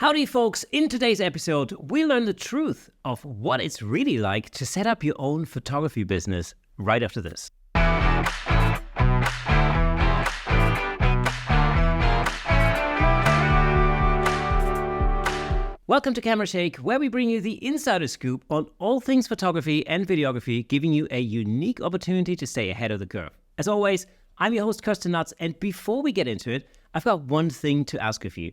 Howdy folks, in today's episode, we learn the truth of what it's really like to set up your own photography business right after this. Welcome to Camera Shake, where we bring you the insider scoop on all things photography and videography, giving you a unique opportunity to stay ahead of the curve. As always, I'm your host, Kirsten Nuts, and before we get into it, I've got one thing to ask of you.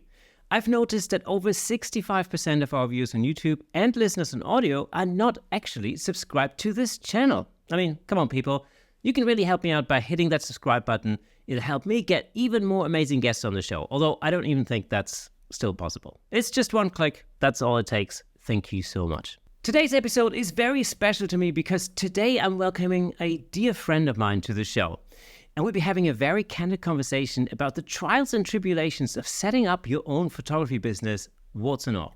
I've noticed that over 65% of our viewers on YouTube and listeners on audio are not actually subscribed to this channel. I mean, come on people, you can really help me out by hitting that subscribe button. It'll help me get even more amazing guests on the show, although I don't even think that's still possible. It's just one click, that's all it takes. Thank you so much. Today's episode is very special to me because today I'm welcoming a dear friend of mine to the show. And we'll be having a very candid conversation about the trials and tribulations of setting up your own photography business, warts and all.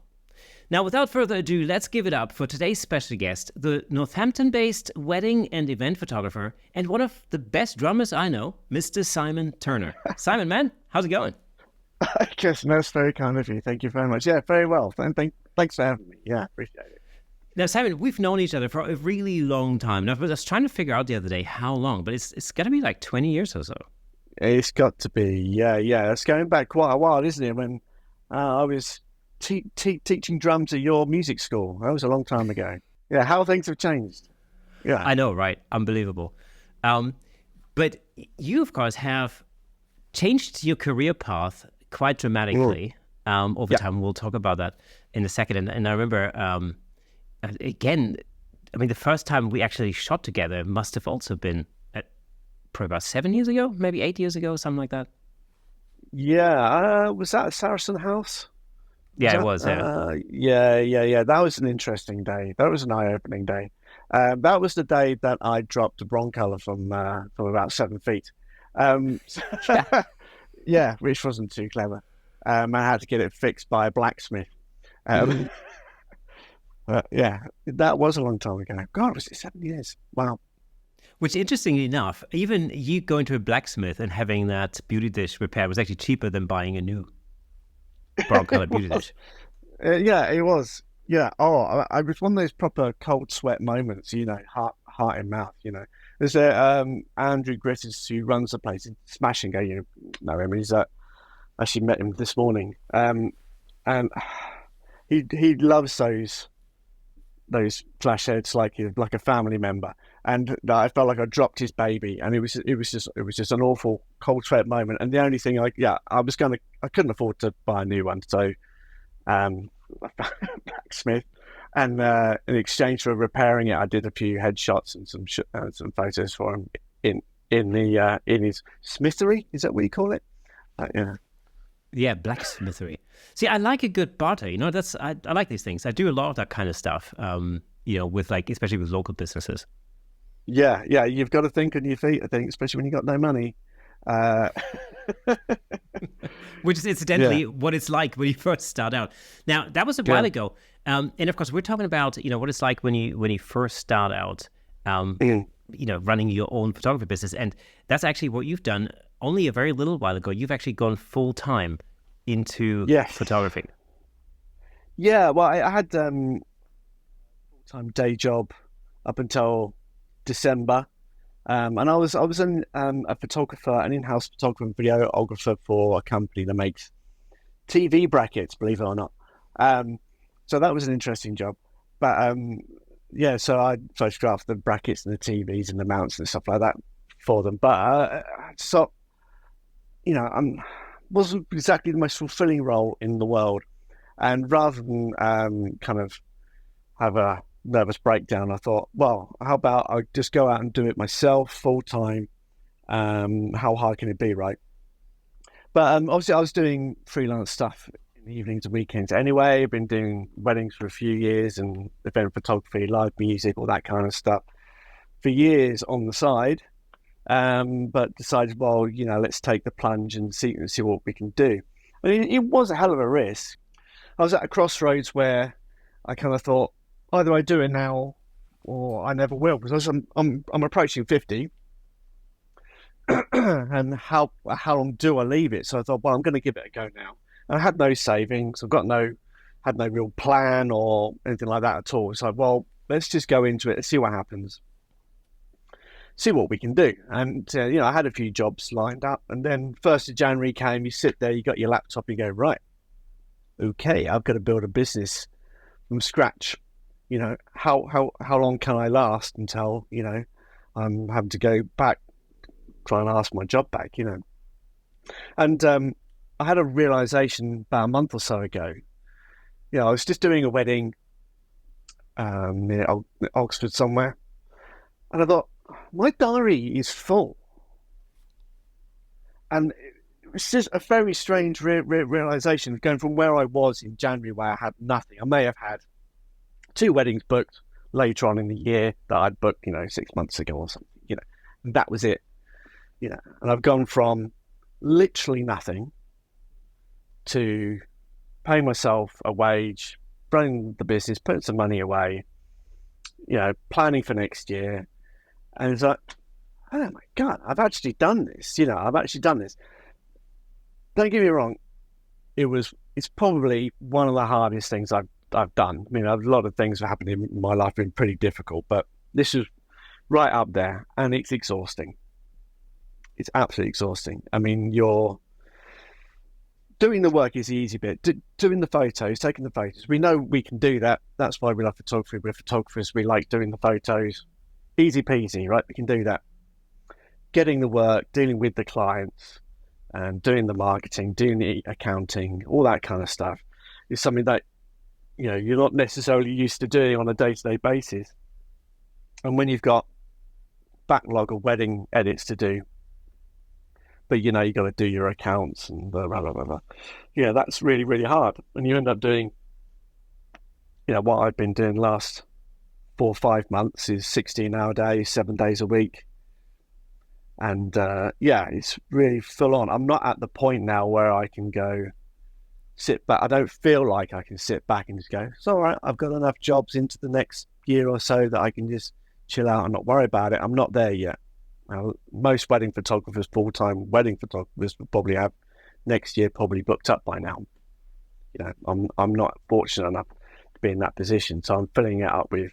Now, without further ado, let's give it up for today's special guest, the Northampton-based wedding and event photographer, and one of the best drummers I know, Mr. Simon Turner. Simon, man, how's it going? Kirsten, that's very kind of you. Thank you very much. Yeah, very well. Thanks for having me. Yeah, appreciate it. Now, Simon, we've known each other for a really long time. Now, I was trying to figure out the other day how long, but it's got to be like 20 years or so. It's got to be, yeah. It's going back quite a while, isn't it? When I was teaching drums at your music school. That was a long time ago. Yeah, how things have changed. Yeah, I know, right? Unbelievable. But you, of course, have changed your career path quite dramatically over time. We'll talk about that in a second. And I remember... Again, I mean, the first time we actually shot together must have also been probably about 7 years ago, maybe 8 years ago, something like that. Yeah, was that Saracen House? Yeah, it was. Yeah. That was an interesting day. That was an eye-opening day. That was the day that I dropped a broncolor from about 7 feet. Yeah, which wasn't too clever. I had to get it fixed by a blacksmith. Yeah, that was a long time ago. God, was it 7 years? Wow. Which, interestingly enough, even you going to a blacksmith and having that beauty dish repaired was actually cheaper than buying a new brown-colored beauty dish. Yeah, it was. Yeah. Oh, I was one of those proper cold sweat moments, heart in mouth, There's Andrew Griffiths who runs the place, smashing guy, know him. He's actually met him this morning. And he loves those flash heads like a family member, and I felt like I dropped his baby, and it was just an awful cold sweat moment. And the only thing I couldn't afford to buy a new one, so blacksmith, and in exchange for repairing it, I did a few headshots and some photos for him in his smithery. Is that what you call it? Yeah. Yeah, blacksmithery. See, I like a good barter. I like these things. I do a lot of that kind of stuff. With especially with local businesses. Yeah. You've got to think on your feet, I think, especially when you got no money. Which is incidentally what it's like when you first start out. Now, that was a while ago, and of course, we're talking about what it's like when you first start out. Running your own photography business, and that's actually what you've done. Only a very little while ago, you've actually gone full time into photography. Yeah, well, I had full time day job up until December, and I was a photographer, an in-house photographer and videographer for a company that makes TV brackets, believe it or not. So that was an interesting job, but so I photographed the brackets and the TVs and the mounts and stuff like that for them. But wasn't exactly the most fulfilling role in the world. And rather than kind of have a nervous breakdown, I thought, well, how about I just go out and do it myself full time? How hard can it be, right? But obviously I was doing freelance stuff in the evenings and weekends anyway. I've been doing weddings for a few years and event photography, live music, all that kind of stuff for years on the side. But decided, well, let's take the plunge and see what we can do. I mean, it was a hell of a risk. I was at a crossroads where I kind of thought, either I do it now or I never will, because I'm approaching 50. And how long do I leave it? So I thought, well, I'm going to give it a go now. And I had no savings. I've got no had no real plan or anything like that at all. It's like, well, let's just go into it and see what happens, see what we can do. And, I had a few jobs lined up. And then 1st of January came, you sit there, you got your laptop, you go, right, okay, I've got to build a business from scratch. How long can I last until, I'm having to go back, try and ask my job back, And I had a realization about a month or so ago. I was just doing a wedding near Oxford somewhere. And I thought, my diary is full. And it's just a very strange realization going from where I was in January, where I had nothing. I may have had 2 weddings booked later on in the year that I'd booked, 6 months ago or something, and that was it, and I've gone from literally nothing to paying myself a wage, running the business, putting some money away, planning for next year. And it's like, oh my God, I've actually done this. I've actually done this. Don't get me wrong. It's probably one of the hardest things I've done. I mean, a lot of things that happened in my life have been pretty difficult, but this is right up there, and it's exhausting. It's absolutely exhausting. I mean, you're doing the work is the easy bit. Doing the photos, taking the photos. We know we can do that. That's why we love photography. We're photographers. We like doing the photos. Easy peasy, right? We can do that. Getting the work, dealing with the clients, and doing the marketing, doing the accounting, all that kind of stuff is something that, you're not necessarily used to doing on a day-to-day basis. And when you've got backlog of wedding edits to do, but you got to do your accounts and blah, blah, blah, blah. That's really, really hard. And you end up doing, what I've been doing the last 4 or 5 months is 16-hour days, 7 days a week. And it's really full on. I'm not at the point now where I can go sit back. I don't feel like I can sit back and just go, it's all right, I've got enough jobs into the next year or so that I can just chill out and not worry about it. I'm not there yet. Most wedding photographers, full-time wedding photographers, will probably have next year probably booked up by now. I'm not fortunate enough to be in that position, so I'm filling it up with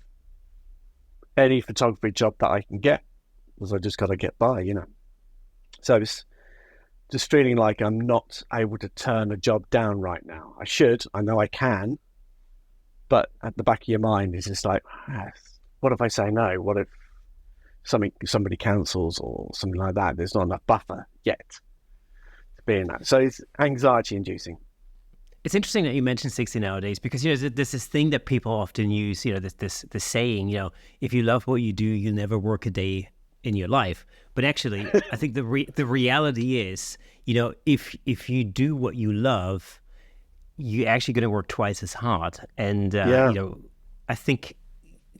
any photography job that I can get, because I just got to get by, So it's just feeling like I'm not able to turn a job down right now. I should. I know I can. But at the back of your mind is just like, what if I say no? What if somebody cancels or something like that? There's not enough buffer yet to be in that. So it's anxiety inducing. It's interesting that you mentioned 16-hour days, because there's this thing that people often use, this saying, if you love what you do, you never work a day in your life. But actually, I think the reality is, if you do what you love, you're actually going to work twice as hard. And I think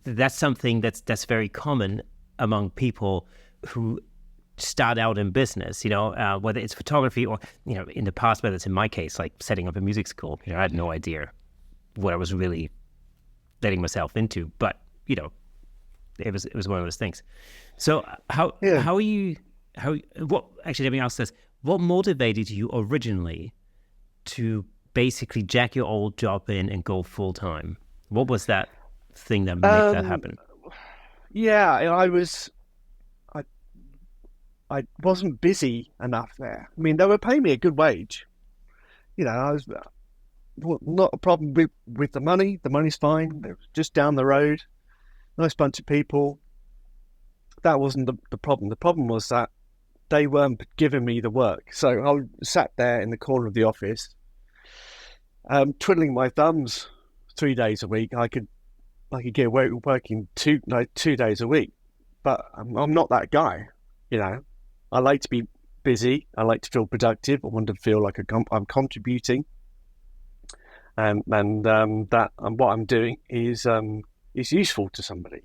that's something that's very common among people who start out in business, whether it's photography or, in the past, whether it's in my case, like setting up a music school. I had no idea what I was really letting myself into, but, it was one of those things. So let me ask this, what motivated you originally to basically jack your old job in and go full time? What was that thing that made that happen? Yeah, I wasn't busy enough there. I mean, they were paying me a good wage. I was not a problem with the money. The money's fine. They were just down the road. Nice bunch of people. That wasn't the problem. The problem was that they weren't giving me the work. So I sat there in the corner of the office, twiddling my thumbs 3 days a week. I could get working two days a week, but I'm not that guy. I like to be busy. I like to feel productive. I want to feel like I'm contributing, and that what I'm doing is useful to somebody,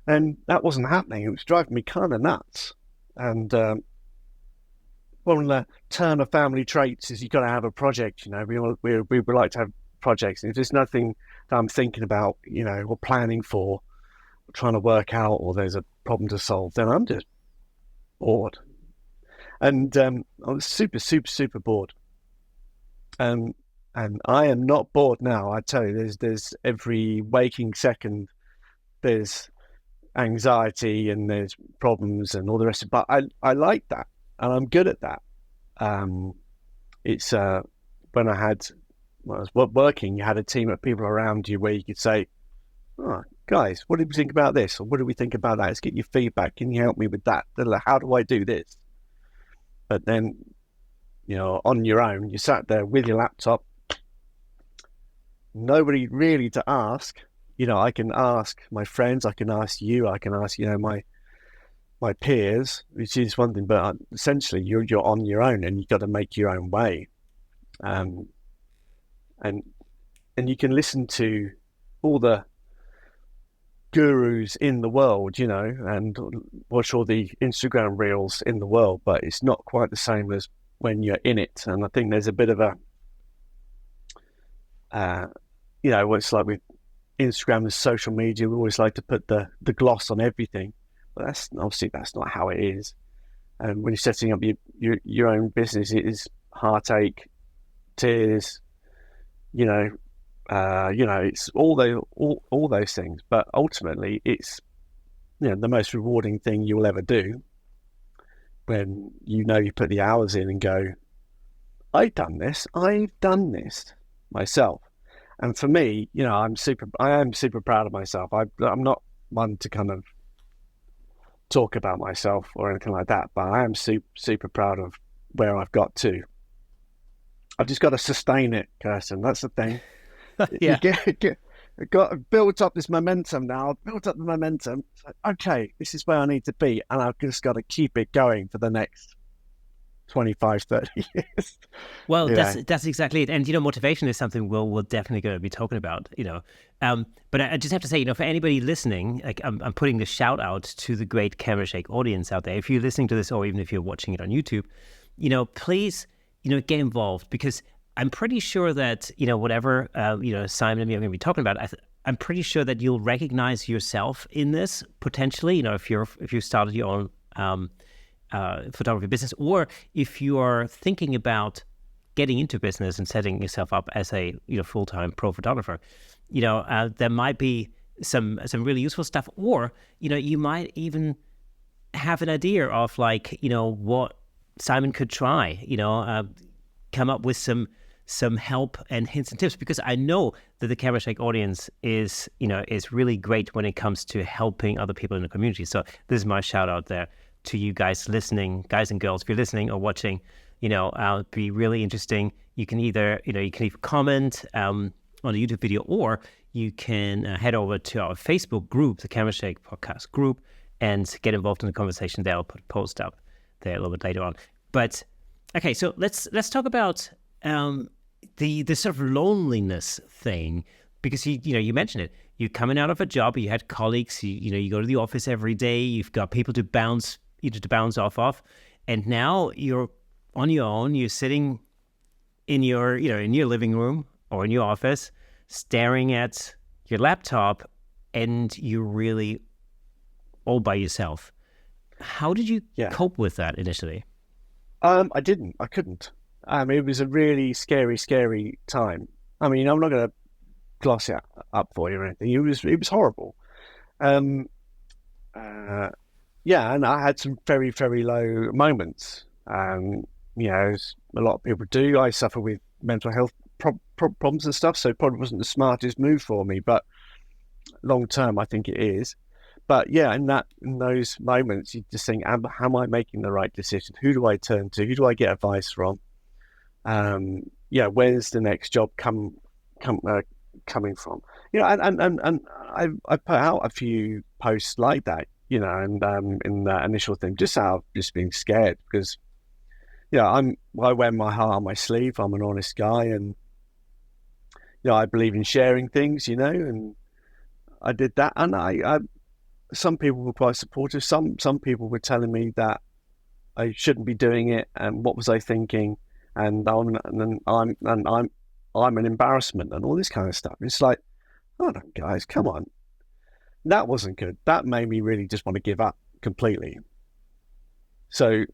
and that wasn't happening. It was driving me kind of nuts. And one of the Turner family traits is you've got to have a project. We would like to have projects, and if there's nothing that I'm thinking about, or planning for, or trying to work out, or there's a problem to solve, then I'm just bored. And I was super, super, super bored. And And I am not bored now. I tell you, there's every waking second, there's anxiety and there's problems and all the rest of it. But I like that, and I'm good at that. It's when when I was working, you had a team of people around you where you could say, "Oh, guys, what did we think about this? Or what do we think about that? Let's get your feedback. Can you help me with that? How do I do this?" But then, on your own, you sat there with your laptop, nobody really to ask. I can ask my friends, I can ask you, I can ask, my peers, which is one thing, but essentially you're on your own and you've got to make your own way. And you can listen to all the gurus in the world, and watch all the Instagram reels in the world, but it's not quite the same as when you're in it. And I think there's a bit of a, what's like with Instagram and social media, we always like to put the gloss on everything, but that's not how it is. And when you're setting up your own business, it is heartache, tears, it's all those things. But ultimately, it's the most rewarding thing you'll ever do when you put the hours in and go, I've done this myself. And for me, I am super proud of myself. I'm not one to kind of talk about myself or anything like that, but I am super proud of where I've got to. I've just got to sustain it, Kirsten. That's the thing. Yeah. I've built up this momentum now. I've built up the momentum. So, okay, this is where I need to be. And I've just got to keep it going for the next 25, 30 years. Well, that's exactly it. And, motivation is something we'll definitely going to be talking about, But I just have to say, for anybody listening, like I'm putting the shout out to the great Camera Shake audience out there. If you're listening to this, or even if you're watching it on YouTube, please, get involved, because I'm pretty sure that, whatever, Simon and me are going to be talking about, I'm pretty sure that you'll recognize yourself in this potentially, if you started your own photography business, or if you are thinking about getting into business and setting yourself up as a full-time pro photographer, there might be some really useful stuff, or you might even have an idea of what Simon could try, come up with some help and hints and tips, because I know that the Camera Shake audience is really great when it comes to helping other people in the community. So this is my shout out there to you guys listening, guys and girls. If you're listening or watching, it'd be really interesting. You can either leave a comment on the YouTube video, or you can head over to our Facebook group, the Camera Shake podcast group, and get involved in the conversation there. I'll put a post up there a little bit later on. But okay, so let's talk about the sort of loneliness thing, because you mentioned it. You're coming out of a job, you had colleagues, you go to the office every day, you've got people to bounce off of, and now you're on your own. You're sitting in your living room or in your office, staring at your laptop, and you're really all by yourself. How did you cope with that initially? I couldn't. It was a really scary time. I'm not going to gloss it up for you or anything. It was horrible. And I had some very, very low moments. As a lot of people do, I suffer with mental health problems and stuff, so it probably wasn't the smartest move for me, but long term, I think it is. But yeah, in those moments, you just think, am I making the right decision? Who do I turn to? Who do I get advice from? Where's the next job coming from? And I put out a few posts like that, and in that initial thing, just out of just being scared, because I wear my heart on my sleeve. I'm an honest guy, and I believe in sharing things, and I did that, and I some people were quite supportive. Some people were telling me that I shouldn't be doing it, and what was I thinking, and I'm an embarrassment, and all this kind of stuff. It's like, oh no, guys, come on, that wasn't good. That made me really just want to give up completely. So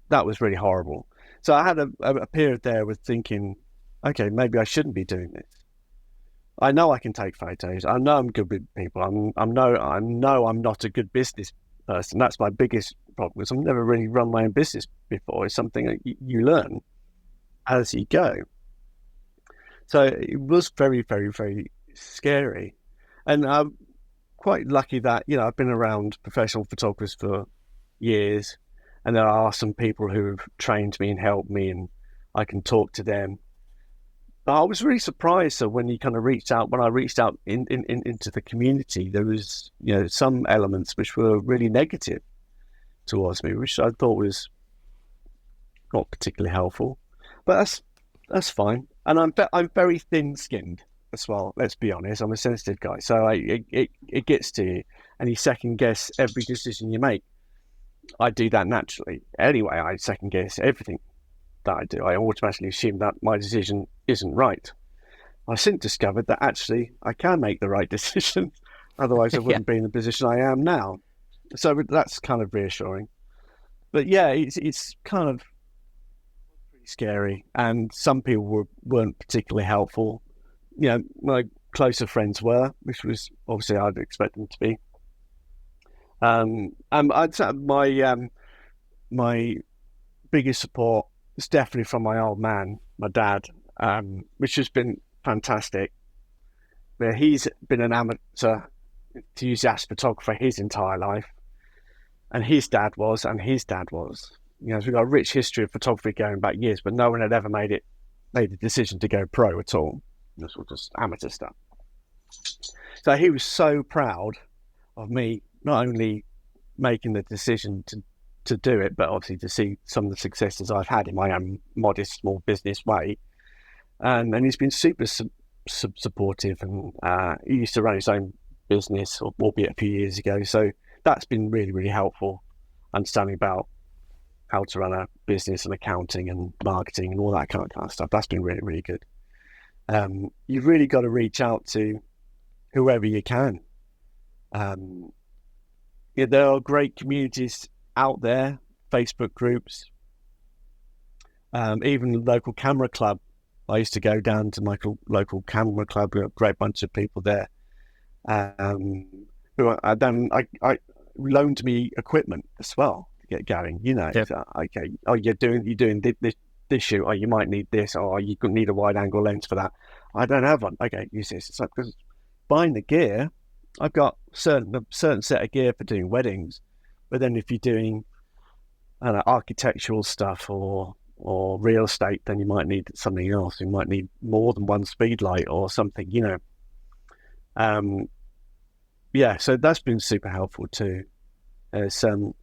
that was really horrible. So I had a period there with thinking, okay, maybe I shouldn't be doing this. I know I can take photos. I know I'm good with people. I know I'm not a good business person. That's my biggest problem because I've never really run my own business before. It's something that you learn as you go. So it was very, very, very scary. And I'm quite lucky that, I've been around professional photographers for years, and there are some people who have trained me and helped me, and I can talk to them. But I was really surprised. So when when I reached out into the community, there was, some elements which were really negative towards me, which I thought was not particularly helpful. But that's fine. And I'm very thin-skinned as well. Let's be honest. I'm a sensitive guy, so it gets to you, and you second guess every decision you make. I do that naturally. Anyway, I second guess everything that I do. I automatically assume that my decision isn't right. I've since discovered that actually I can make the right decision. Otherwise, I Yeah. wouldn't be in the position I am now. So that's kind of reassuring. But yeah, it's kind of pretty scary. And some people weren't particularly helpful. My closer friends were, which was obviously I'd expect them to be. I'd say my biggest support is definitely from my old man, my dad, which has been fantastic. Where he's been an amateur enthusiast photographer his entire life, and his dad was, and his dad was. So we've got a rich history of photography going back years, but no one had ever made the decision to go pro at all. This was just amateur stuff. So he was so proud of me, not only making the decision to do it, but obviously to see some of the successes I've had in my own modest small business way. And he's been super supportive, and he used to run his own business, albeit a few years ago. So that's been really, really helpful, understanding about how to run a business and accounting and marketing and all that kind of stuff. That's been really, really good. You've really got to reach out to whoever you can. There are great communities out there, Facebook groups, even the local camera club. I used to go down to my local camera club. We got a great bunch of people there. Who I loaned me equipment as well to get going. Yep. So, okay. Oh, you're doing this shoot. Oh, you might need this. Oh, you could need a wide angle lens for that. I don't have one. Okay, use this. It's like, because buying the gear, I've got a certain set of gear for doing weddings, but then if you're doing architectural stuff or real estate, then you might need something else. You might need more than one speed light or something. So that's been super helpful too. It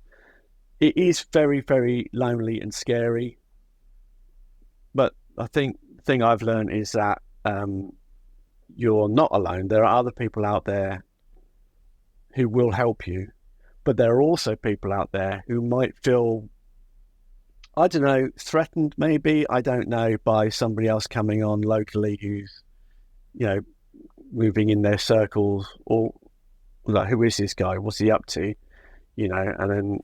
is very, very lonely and scary, but I think the thing I've learned is that you're not alone. There are other people out there who will help you, but there are also people out there who might feel, I don't know, threatened maybe, I don't know, by somebody else coming on locally who's, moving in their circles, or like, who is this guy? What's he up to? And then,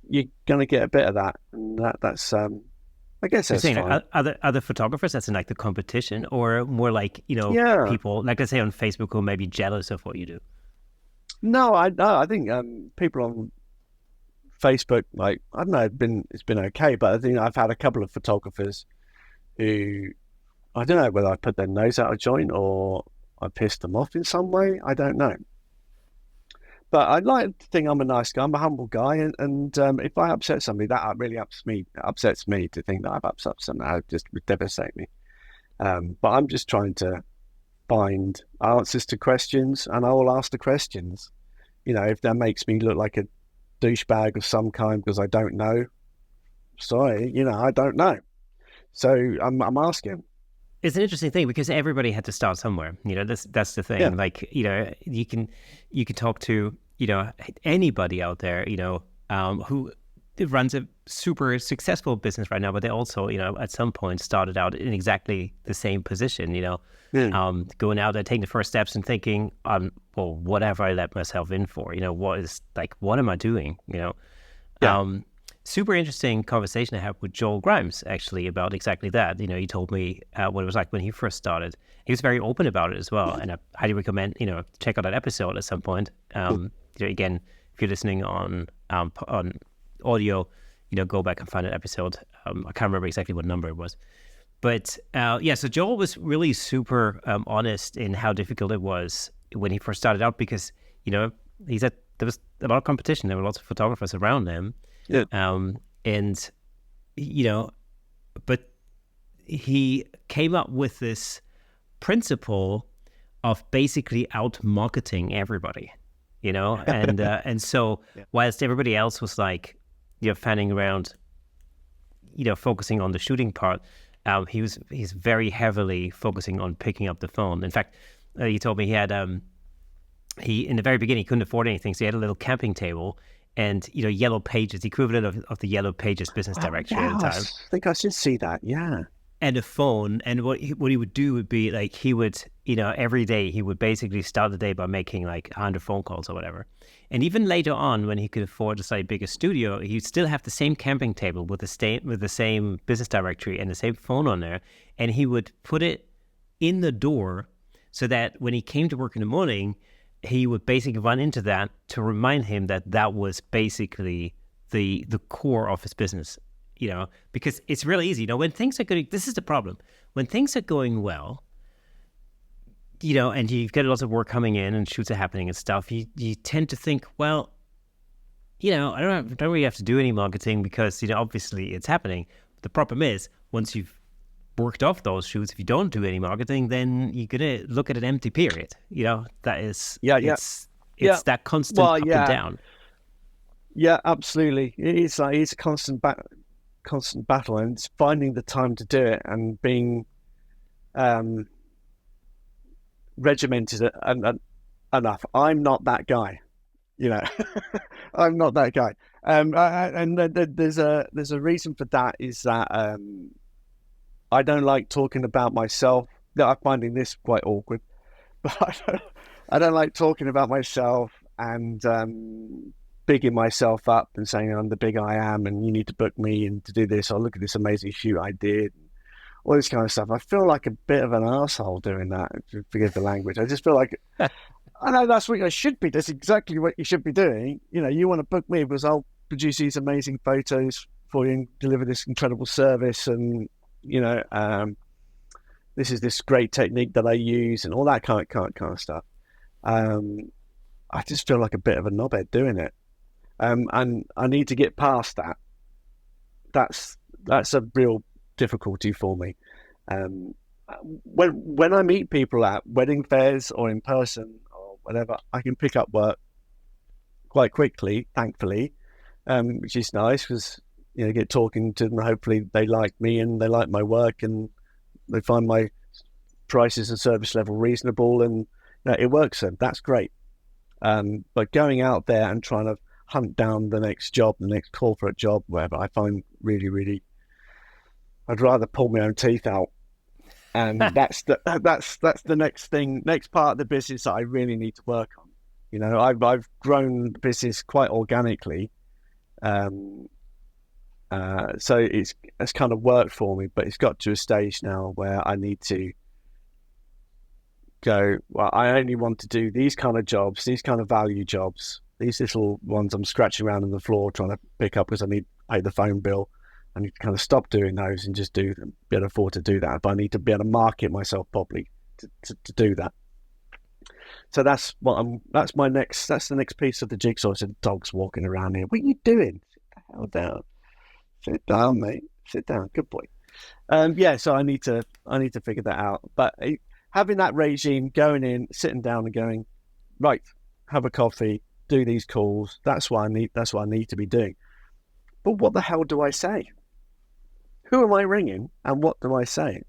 you're going to get a bit of that. And that's, I guess You're that's saying fine. other photographers, that's in like the competition, or more like, Yeah. people, like I say, on Facebook who may be jealous of what you do. No, I think people on Facebook, like, I don't know, it's been okay, but I think I've had a couple of photographers who, I don't know whether I put their nose out of joint or I pissed them off in some way. I don't know. But I like to think I'm a nice guy. I'm a humble guy, and if I upset somebody, that really upsets me to think that I've upset somebody. It just would devastate me. But I'm just trying to find answers to questions, and I will ask the questions. If that makes me look like a douchebag of some kind because I don't know, sorry, I don't know. So I'm asking. It's an interesting thing because everybody had to start somewhere. That's the thing. Yeah. Like, you can talk to, anybody out there, who runs a super successful business right now, but they also, at some point started out in exactly the same position, going out there, taking the first steps and thinking, well, whatever I let myself in for, what am I doing? Yeah. super interesting conversation I had with Joel Grimes, actually, about exactly that. He told me what it was like when he first started. He was very open about it as well. And I highly recommend, check out that episode at some point. Again, if you're listening on audio, go back and find that episode. I can't remember exactly what number it was. But so Joel was really super honest in how difficult it was when he first started out because, he said there was a lot of competition. There were lots of photographers around him. Yeah. But he came up with this principle of basically out marketing everybody, and so whilst everybody else was like, fanning around, focusing on the shooting part, he's very heavily focusing on picking up the phone. In fact, he told me he had he in the very beginning he couldn't afford anything, so he had a little camping table and Yellow Pages, the equivalent of the Yellow Pages business directory at the time. I think I should see that. Yeah. And a phone. And what he would do would be like he would every day he would basically start the day by making like 100 phone calls or whatever. And even later on, when he could afford a slightly bigger studio, he'd still have the same camping table with the same business directory and the same phone on there, and he would put it in the door so that when he came to work in the morning, he would basically run into that to remind him that that was basically the core of his business, because it's really easy. When things are going, this is the problem. When things are going well, and you've got lots of work coming in and shoots are happening and stuff, you tend to think, well, I don't really have to do any marketing because, obviously it's happening. The problem is once you've worked off those shoots, if you don't do any marketing, then you're gonna look at an empty period. That is it's that constant up and down. Yeah, absolutely. It's a constant battle, and it's finding the time to do it and being regimented enough. I'm not that guy, I'm not that guy. And there's a reason for that, is that I don't like talking about myself. I'm finding this quite awkward, but I don't like talking about myself and bigging myself up and saying I'm the big I am and you need to book me and to do this. Or look at this amazing shoot I did. All this kind of stuff. I feel like a bit of an asshole doing that. Forgive the language. I just feel like I know that's what I should be. That's exactly what you should be doing. You want to book me because I'll produce these amazing photos for you and deliver this incredible service, and this is this great technique that I use and all that kind of stuff. I just feel like a bit of a knobhead doing it, and I need to get past that. That's a real difficulty for me. When I meet people at wedding fairs or in person or whatever, I can pick up work quite quickly, thankfully, which is nice because get talking to them. Hopefully they like me and they like my work and they find my prices and service level reasonable, and it works. And that's great. But going out there and trying to hunt down the next job, the next corporate job, whatever, I find really, really, I'd rather pull my own teeth out. And that's the next part of the business that I really need to work on. I've grown the business quite organically. So it's kind of worked for me, but it's got to a stage now where I need to go, well, I only want to do these kind of jobs, these kind of value jobs, these little ones I'm scratching around on the floor trying to pick up because I need to pay the phone bill. I need to kind of stop doing those and just do them, be able to afford to do that. But I need to be able to market myself properly to do that. So that's the next piece of the jigsaw. So the dog's walking around here. What are you doing? Sit the hell down. Sit down, mate. Sit down. Good boy. So I need to figure that out. But having that regime, going in, sitting down and going, right, have a coffee, do these calls. That's what I need to be doing. But what the hell do I say? Who am I ringing and what do I say?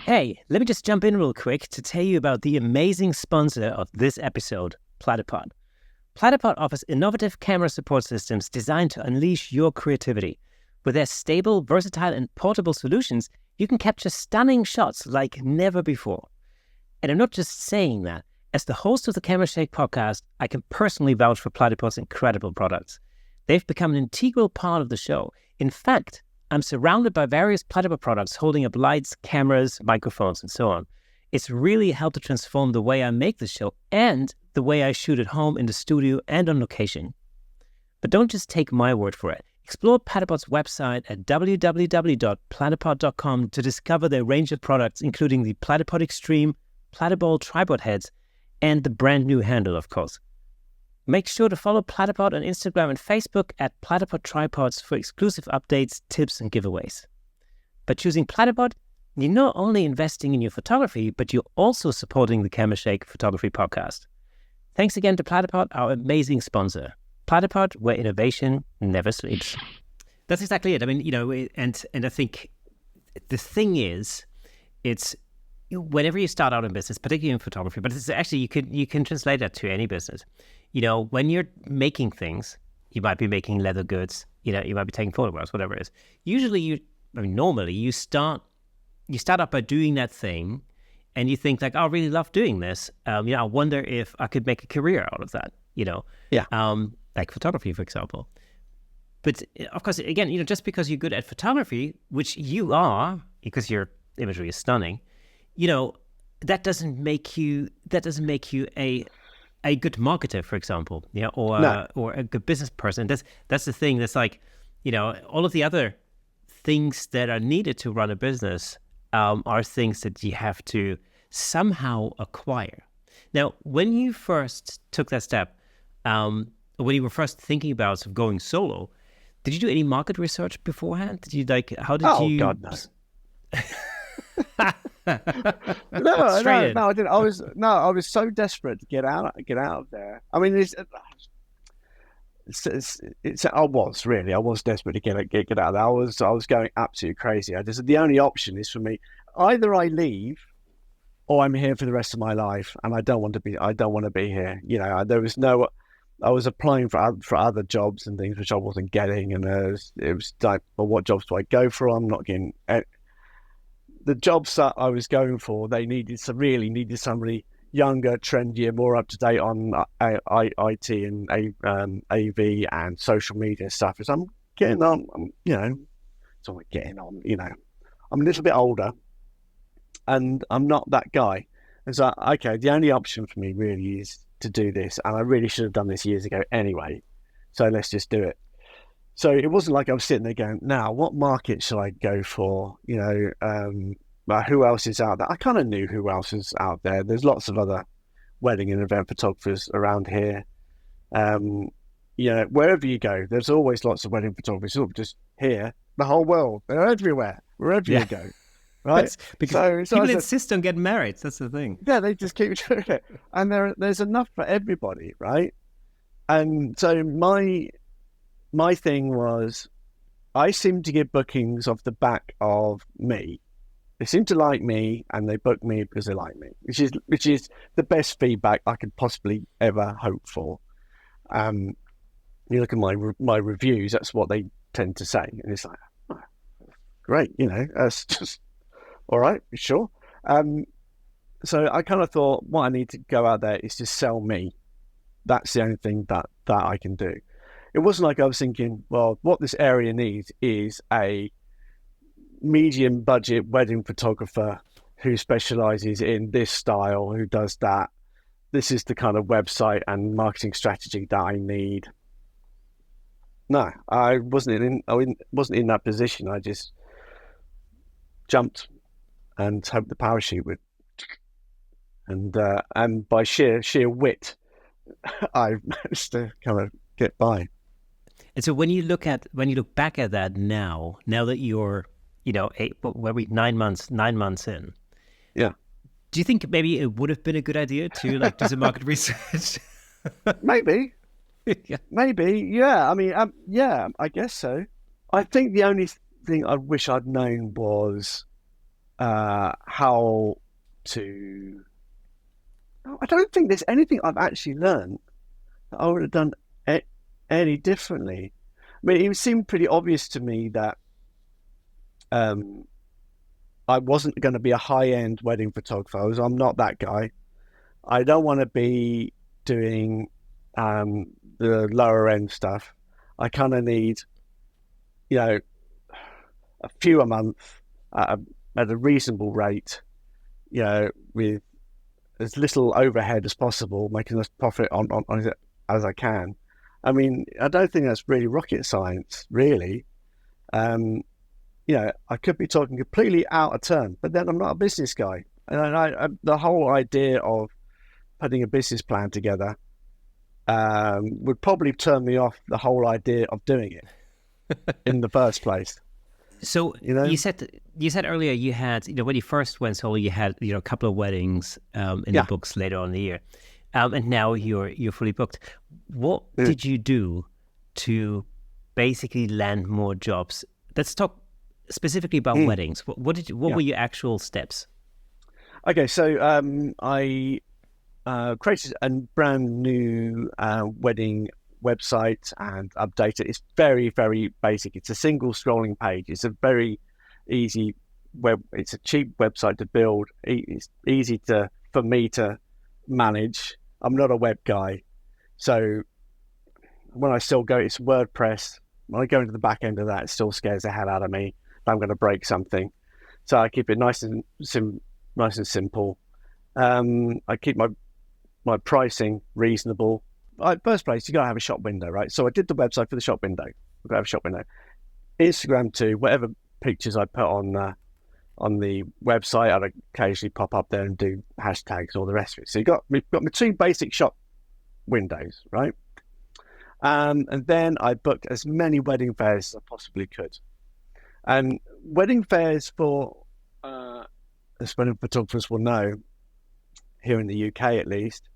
Hey, let me just jump in real quick to tell you about the amazing sponsor of this episode, Platypod. Platypod offers innovative camera support systems designed to unleash your creativity. With their stable, versatile, and portable solutions, you can capture stunning shots like never before. And I'm not just saying that. As the host of the Camera Shake podcast, I can personally vouch for Platypod's incredible products. They've become an integral part of the show. In fact, I'm surrounded by various Platypod products holding up lights, cameras, microphones, and so on. It's really helped to transform the way I make the show and the way I shoot at home, in the studio, and on location. But don't just take my word for it. Explore Platypod's website at www.platypod.com to discover their range of products, including the Platypod Extreme, Platypod tripod heads, and the brand new handle, of course. Make sure to follow Platypod on Instagram and Facebook at Platypod Tripods for exclusive updates, tips, and giveaways. By choosing Platypod, you're not only investing in your photography, but you're also supporting the Camera Shake Photography Podcast. Thanks again to Platypod, our amazing sponsor. Platypod, where innovation never sleeps. That's exactly it. I mean, and I think the thing is, it's whenever you start out in business, particularly in photography, but it's actually you can translate that to any business. When you're making things, you might be making leather goods. You might be taking photographs, whatever it is. Usually, normally you start out by doing that thing, and you think like, oh, I really love doing this. I wonder if I could make a career out of that. Yeah. Like photography, for example. But of course, again, just because you're good at photography, which you are, because your imagery is stunning, that doesn't make you a good marketer, for example, or a good business person. That's the thing. That's like, all of the other things that are needed to run a business are things that you have to somehow acquire. Now, when you first took that step, when you were first thinking about sort of going solo, did you do any market research beforehand? Did you how did you? Oh God, no. No, I didn't. I was so desperate to get out of there. I mean, I was desperate to get out of there. I was going absolutely crazy. The only option is for me, either I leave or I'm here for the rest of my life, and I don't want to be here. There was no. I was applying for other jobs and things which I wasn't getting, and it was like, well, what jobs do I go for? I'm not getting the jobs that I was going for. They needed somebody younger, trendier, more up to date on IT and AV and social media stuff. As I'm getting on, it's all getting on. I'm a little bit older, and I'm not that guy. And so, okay, the only option for me really is to do this, and I really should have done this years ago anyway. So let's just do it. So it wasn't like I was sitting there going, now, what market shall I go for? Who else is out there? I kind of knew who else is out there. There's lots of other wedding and event photographers around here. Wherever you go, there's always lots of wedding photographers. Not just here, the whole world. They're everywhere, wherever you go. Right? Because people insist on getting married. That's the thing. Yeah, they just keep doing it. And there's enough for everybody, right? And so my thing was, I seem to get bookings off the back of me. They seem to like me, and they book me because they like me, which is the best feedback I could possibly ever hope for. You look at my reviews; that's what they tend to say, and it's like, oh, great, that's just all right, sure. So I kind of thought, what I need to go out there is to sell me. That's the only thing that I can do. It wasn't like I was thinking, well, what this area needs is a medium budget wedding photographer who specializes in this style, who does that. This is the kind of website and marketing strategy that I need. No, I wasn't in that position. I just jumped and hoped the parachute would, and by sheer wit, I managed to kind of get by. And so when you look back at that now that you're, 9 months in. Yeah. Do you think maybe it would have been a good idea to do some market research? Maybe. Yeah. Maybe. Yeah. I mean, yeah, I guess so. I think the only thing I wish I'd known was how to. I don't think there's anything I've actually learned that I would have done any differently. I mean, it seemed pretty obvious to me that I wasn't going to be a high-end wedding photographer. I'm not that guy. I don't want to be doing the lower-end stuff. I kind of need, you know, a few a month at a reasonable rate, with as little overhead as possible, making as profit on it as I can. I mean, I don't think that's really rocket science, really. Um, I could be talking completely out of turn, but then I'm not a business guy. And the whole idea of putting a business plan together would probably turn me off the whole idea of doing it in the first place. So you said earlier you had, when you first went solo, you had, a couple of weddings in the books later on in the year, and now you're fully booked. What did you do to basically land more jobs? Let's talk specifically about weddings. What were your actual steps? Okay, so I created a brand new wedding website and update it. It's very, very basic. It's a single scrolling page. It's a very easy it's a cheap website to build. It's easy for me to manage. I'm not a web guy. So when I still go, it's WordPress. When I go into the back end of that, it still scares the hell out of me if I'm going to break something. So I keep it nice and simple. I keep my pricing reasonable. First place, you got to have a shop window, right? So I did the website for the shop window. I've got to have a shop window. Instagram too. Whatever pictures I put on the website, I'd occasionally pop up there and do hashtags or the rest of it. So we've got my two basic shop windows, right? And then I booked as many wedding fairs as I possibly could. And wedding fairs as wedding photographers will know, here in the UK at least,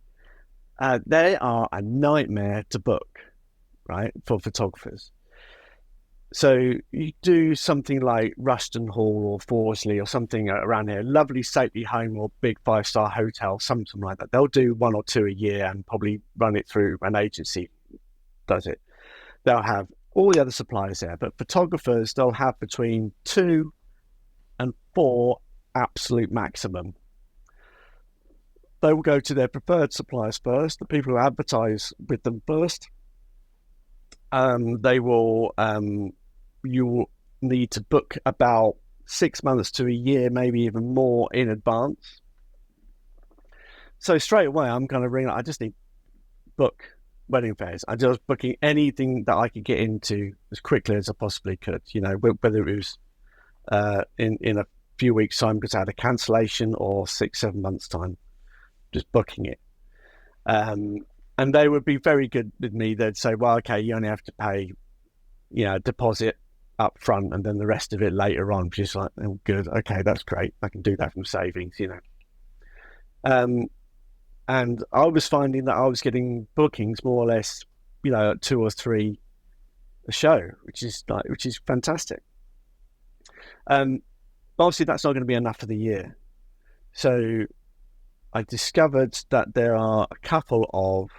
they are a nightmare to book, right, for photographers. So you do something like Ruston Hall or Forsley or something around here, lovely stately home or big 5-star hotel, something like that. They'll do one or two a year and probably run it through an agency does it. They'll have all the other suppliers there, but photographers, they'll have between 2 and 4 absolute maximum. They will go to their preferred suppliers first, the people who advertise with them first. They will, you will need to book about 6 months to a year, maybe even more in advance. So straight away, I'm going to ring. I just need book wedding fairs. I'm just booking anything that I could get into as quickly as I possibly could. Whether it was in a few weeks' time because I had a cancellation, or 6-7 months' time, just booking it. And they would be very good with me. They'd say, well, okay, you only have to pay, deposit up front and then the rest of it later on. Just like, oh, good. Okay, that's great. I can do that from savings, And I was finding that I was getting bookings more or less, 2 or 3 a show, which is fantastic. Obviously that's not going to be enough for the year. So I discovered that there are a couple of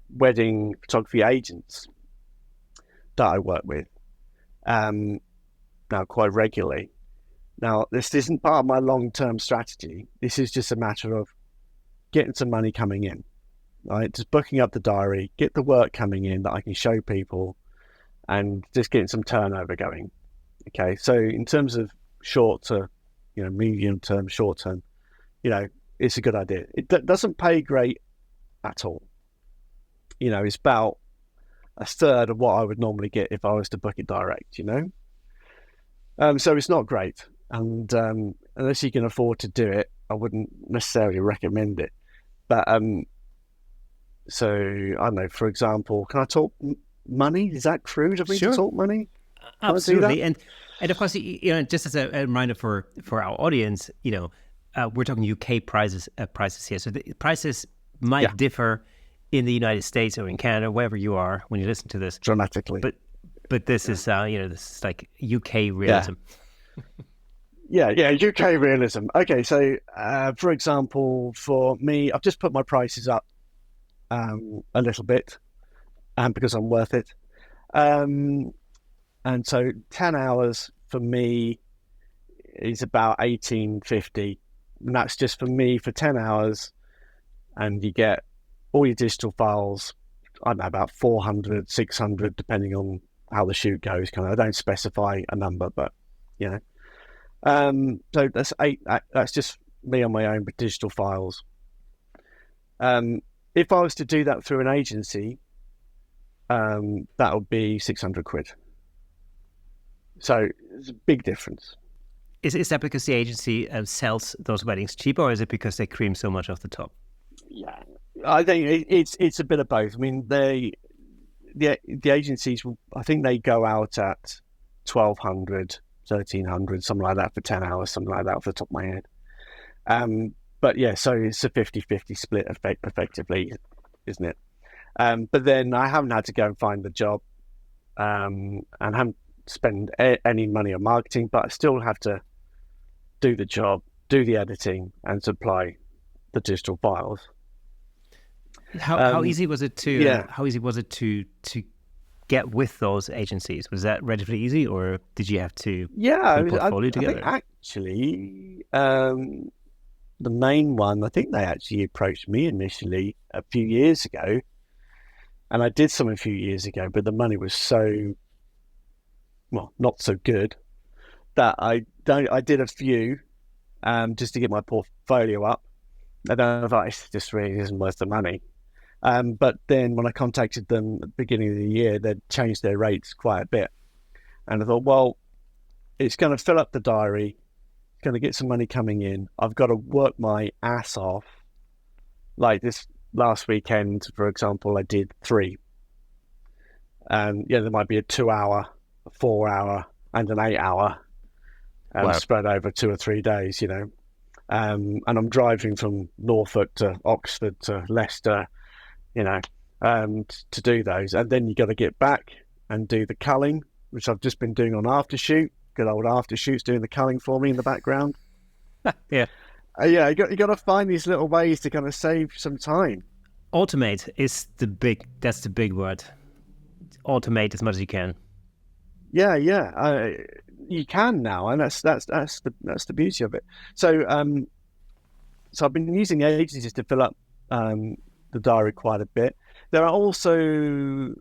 wedding photography agents that I work with now quite regularly. Now, this isn't part of my long-term strategy. This is just a matter of getting some money coming in, right? Just booking up the diary, get the work coming in that I can show people, and just getting some turnover going. Okay, so in terms of short to, medium term, short term, it's a good idea. It doesn't pay great at all. It's about a third of what I would normally get if I was to book it direct, So it's not great. And unless you can afford to do it, I wouldn't necessarily recommend it. But so I don't know. For example, can I talk money? Is that crude of me to talk money? Absolutely, and of course, just as a reminder for our audience, we're talking UK prices here. So the prices might differ in the United States or in Canada, wherever you are when you listen to this, dramatically. But this is this is like UK realism. Yeah, UK realism. Okay, so for example, for me, I've just put my prices up a little bit, because I'm worth it. And so 10 hours for me is about $18.50, and that's just for me for 10 hours. And you get all your digital files, I don't know, about 400, 600, depending on how the shoot goes. Kind of, I don't specify a number, but you know. So that's 8. That's just me on my own with digital files. If I was to do that through an agency, that would be 600 quid. So it's a big difference. Is that because the agency sells those weddings cheaper, or is it because they cream so much off the top? Yeah, I think it's a bit of both. I mean, the agencies, I think they go out at 1,200, 1,300, something like that for 10 hours, something like that off the top of my head. But yeah, so it's a 50-50 split effectively, isn't it? But then I haven't had to go and find the job, and haven't spent any money on marketing, but I still have to do the job, do the editing, and supply the digital files. How easy was it to yeah. how easy was it to get with those agencies? Was that relatively easy, or did you have to put a portfolio together? I think actually, the main one, I think they actually approached me initially a few years ago, and I did some a few years ago, but the money was not so good that I did a few just to get my portfolio up. And then I thought, it just really isn't worth the money. But then when I contacted them at the beginning of the year, they'd changed their rates quite a bit. And I thought, well, it's going to fill up the diary, it's going to get some money coming in. I've got to work my ass off. Like this last weekend, for example, I did 3. There might be a 2-hour, a 4-hour, and an 8-hour spread over 2 or 3 days, you know. And I'm driving from Norfolk to Oxford to Leicester, you know, to do those. And then you got to get back and do the culling, which I've just been doing on Aftershoot. Good old Aftershoot's doing the culling for me in the background. Yeah. You got to find these little ways to kind of save some time. Automate is that's the big word. Automate as much as you can. Yeah. You can now, and that's the beauty of it. So I've been using agencies to fill up the diary quite a bit. There are also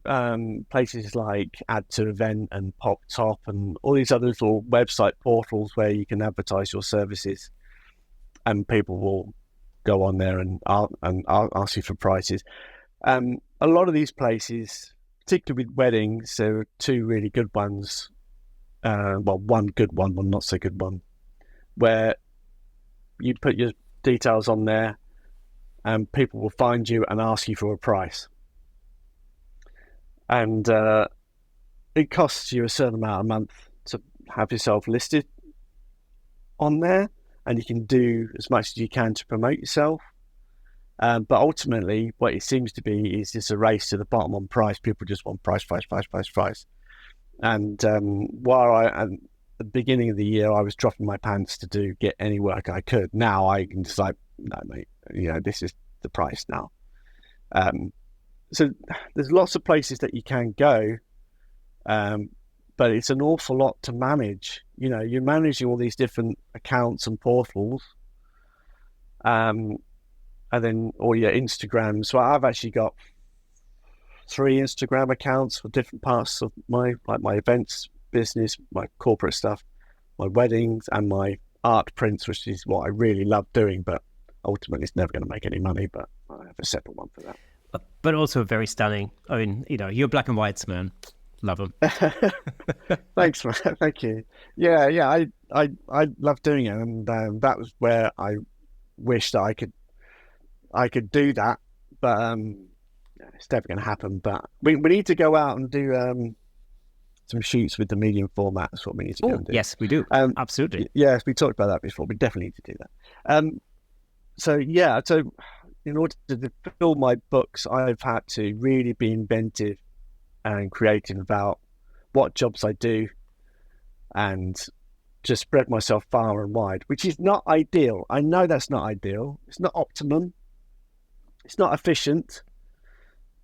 places like Add to Event and Pop Top and all these other little website portals where you can advertise your services, and people will go on there and ask you for prices. A lot of these places, particularly with weddings, there are 2 really good ones. One good one not so good one, where you put your details on there and people will find you and ask you for a price. And it costs you a certain amount a month to have yourself listed on there, and you can do as much as you can to promote yourself. But ultimately, what it seems to be is just a race to the bottom on price. People just want price. And while at the beginning of the year, I was dropping my pants to get any work I could. Now I can just like, no, mate, you know, this is the price now. So there's lots of places that you can go, but it's an awful lot to manage. You know, you're managing all these different accounts and portals, and then all your Instagram. So I've actually got 3 Instagram accounts for different parts of my events business, my corporate stuff, my weddings, and my art prints, which is what I really love doing, but ultimately it's never going to make any money, but I have a separate one for that. But also very stunning. I mean, you know, you're black and whites, man. Love them. Thanks, man. Thank you. Yeah. I love doing it, and that was where I wish that I could do that, but it's never going to happen. But we need to go out and do some shoots with the medium format. That's what we need to go and do. Yes, we do. Absolutely. Yes, we talked about that before. We definitely need to do that. So in order to fill my books, I've had to really be inventive and creative about what jobs I do, and just spread myself far and wide, which is not ideal. I know that's not ideal. It's not optimum. It's not efficient.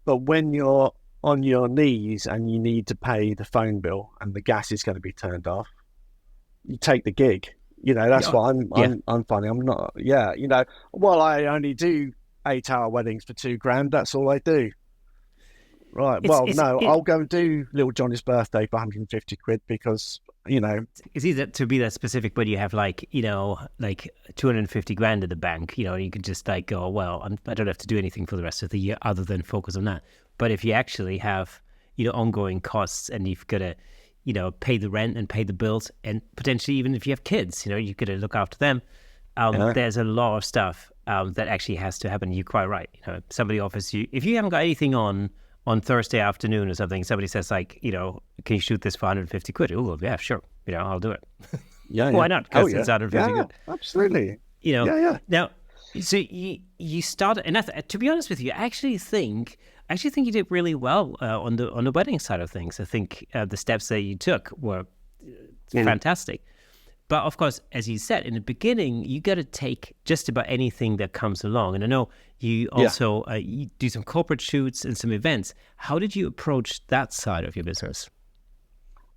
But when you're on your knees and you need to pay the phone bill and the gas is going to be turned off, you take the gig. You know, that's what I'm finding. I'm not, you know, well, I only do 8-hour weddings for $2,000. That's all I do. Right. It's Well, it's no, it, I'll go and do little Johnny's birthday for 150 quid because, it's easy to be that specific, but you have like, like 250 grand in the bank, you can just like go, well, I don't have to do anything for the rest of the year other than focus on that. But if you actually have, ongoing costs and you've got to, pay the rent and pay the bills, and potentially even if you have kids, you've got to look after them. yeah, There's a lot of stuff that actually has to happen. You're quite right. Somebody offers you, if you haven't got anything on Thursday afternoon or something, somebody says like, can you shoot this for 150 quid? Oh, yeah, sure. I'll do it. yeah, Why yeah. not? Oh, Because yeah. it's 150 Yeah, quid. absolutely. Yeah, yeah. Now, so you started, and to be honest with you, I actually think you did really well on the wedding side of things. I think the steps that you took were fantastic. But of course, as you said in the beginning, you got to take just about anything that comes along. And I know you also you do some corporate shoots and some events. How did you approach that side of your business?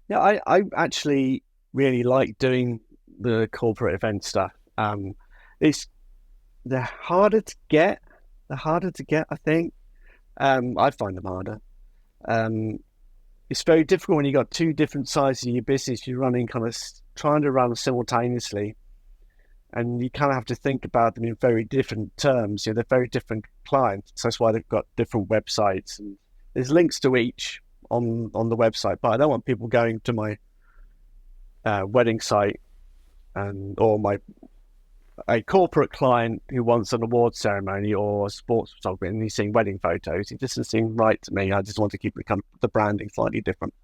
Yeah, I actually really like doing the corporate event stuff. It's they're harder to get. They're harder to get, I think. I find them harder. Um, it's very difficult when you've got two different sides of your business. You're running trying to run simultaneously, and you kind of have to think about them in very different terms. They're very different clients. So that's why they've got different websites. And there's links to each on the website, but I don't want people going to my wedding site or a corporate client who wants an award ceremony or a sports photographer and he's seeing wedding photos. It doesn't seem right to me. I just want to keep the branding slightly different.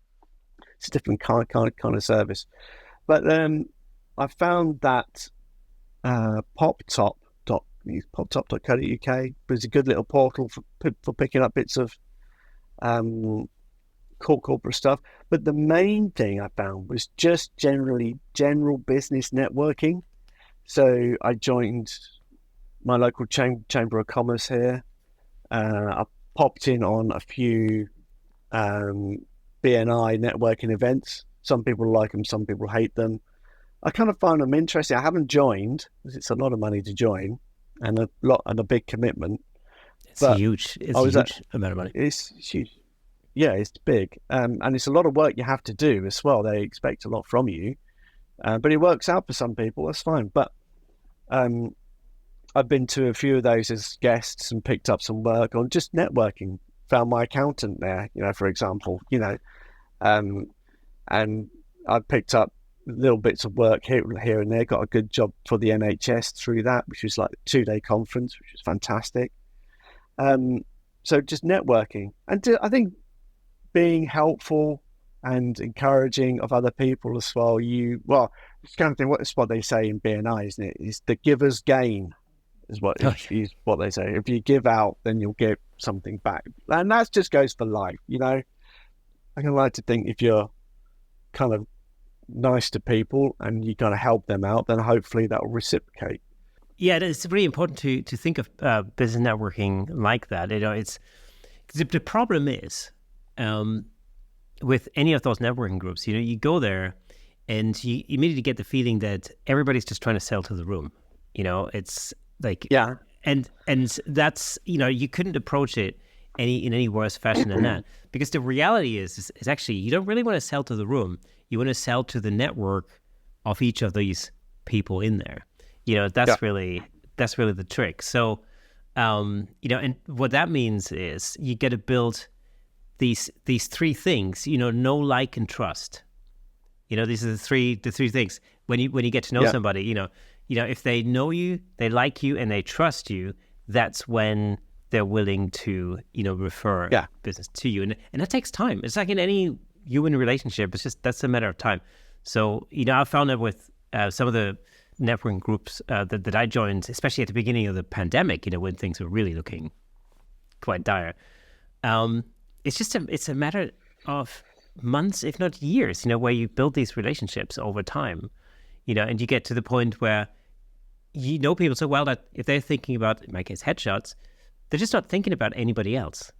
It's a different kind of service. But I found that poptop.co.uk is a good little portal for picking up bits of corporate stuff. But the main thing I found was just general business networking. So I joined my local chamber of commerce here. I popped in on a few BNI networking events. Some people like them, some people hate them. I kind of find them interesting. I haven't joined because it's a lot of money to join and a big commitment. It's But huge. It's a huge amount of money. It's huge. Yeah, it's big. And it's a lot of work you have to do as well. They expect a lot from you. But it works out for some people. That's fine. But I've been to a few of those as guests and picked up some work on just networking. Found my accountant there, for example, and I picked up little bits of work here and there. Got a good job for the NHS through that, which was like a 2-day conference, which was fantastic. So just networking, and I think being helpful and encouraging of other people as well. It's kind of thing. It's what they say in BNI, isn't it? Is the givers gain, is what they say. If you give out, then you'll get something back, and that just goes for life. I can like to think if you're kind of nice to people and you kind of help them out, then hopefully that will reciprocate. Yeah, it's really important to think of business networking like that. It's the problem is with any of those networking groups. You go there and you immediately get the feeling that everybody's just trying to sell to the room. It's like and that's you couldn't approach it in any worse fashion than that, because the reality is actually you don't really want to sell to the room. You want to sell to the network of each of these people in there. That's really the trick. So, and what that means is you get to build these three things. Know, like, and trust. These are the three things. When you get to know somebody, if they know you, they like you, and they trust you, that's when they're willing to refer business to you, and that takes time. It's like in any human relationship. It's just that's a matter of time. So I found that with some of the networking groups that I joined, especially at the beginning of the pandemic, when things were really looking quite dire. It's a matter of months, if not years, where you build these relationships over time, and you get to the point where people so well that if they're thinking about, in my case, headshots, they're just not thinking about anybody else.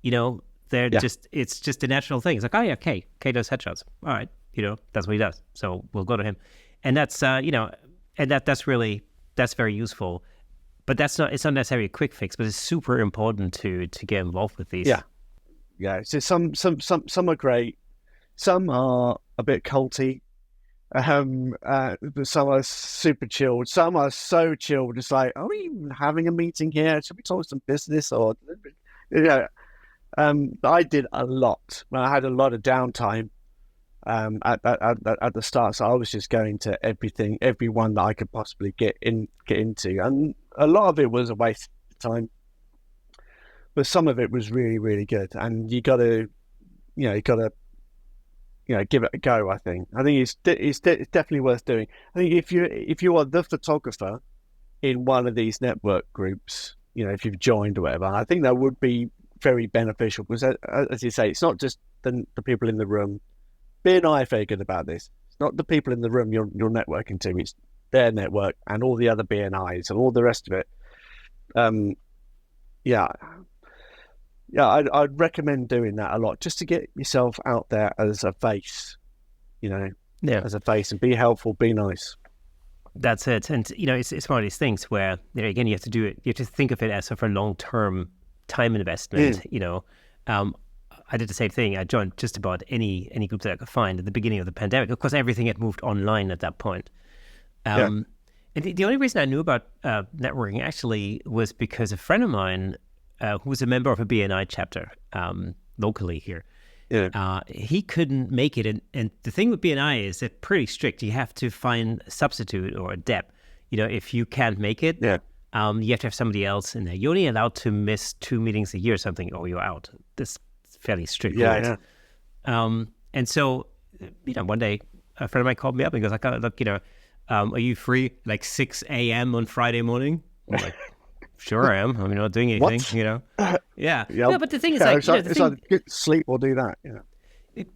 They're it's just a natural thing. It's like, oh yeah, Kay does headshots. All right, that's what he does. So we'll go to him, and that's and that's very useful. But it's not necessarily a quick fix, but it's super important to get involved with these. Yeah. So some are great. Some are a bit culty. Some are super chilled. Some are so chilled. It's like, are we even having a meeting here? Should we talk some business or, you know? I did a lot. I had a lot of downtime at the start, so I was just going to everyone that I could possibly get into, and a lot of it was a waste of time, but some of it was really, really good. And you got to give it a go. I think it's definitely worth doing. I think if you are the photographer in one of these network groups, if you've joined or whatever, I think that would be very beneficial, because as you say, it's not just the people in the room. BNI are very good about this. It's not the people in the room you're networking to, it's their network and all the other BNIs and all the rest of it. Yeah, I'd recommend doing that a lot, just to get yourself out there as a face, as a face, and be helpful, be nice. That's it. And, it's one of these things where, again, you have to think of it as sort of a long-term time investment. I did the same thing. I joined just about any group that I could find at the beginning of the pandemic. Of course, everything had moved online at that point. And the only reason I knew about networking actually was because a friend of mine who was a member of a BNI chapter locally here, he couldn't make it. And the thing with BNI is they're pretty strict. You have to find a substitute or a DEP. If you can't make it, you have to have somebody else in there. You're only allowed to miss 2 meetings a year or something, or you're out. This fairly strict rules. And so, one day a friend of mine called me up and goes, look, are you free like 6 a.m. on Friday morning? I'm like, sure I am. I'm not doing anything, Yeah. No, but the thing is, it's like good sleep will do that.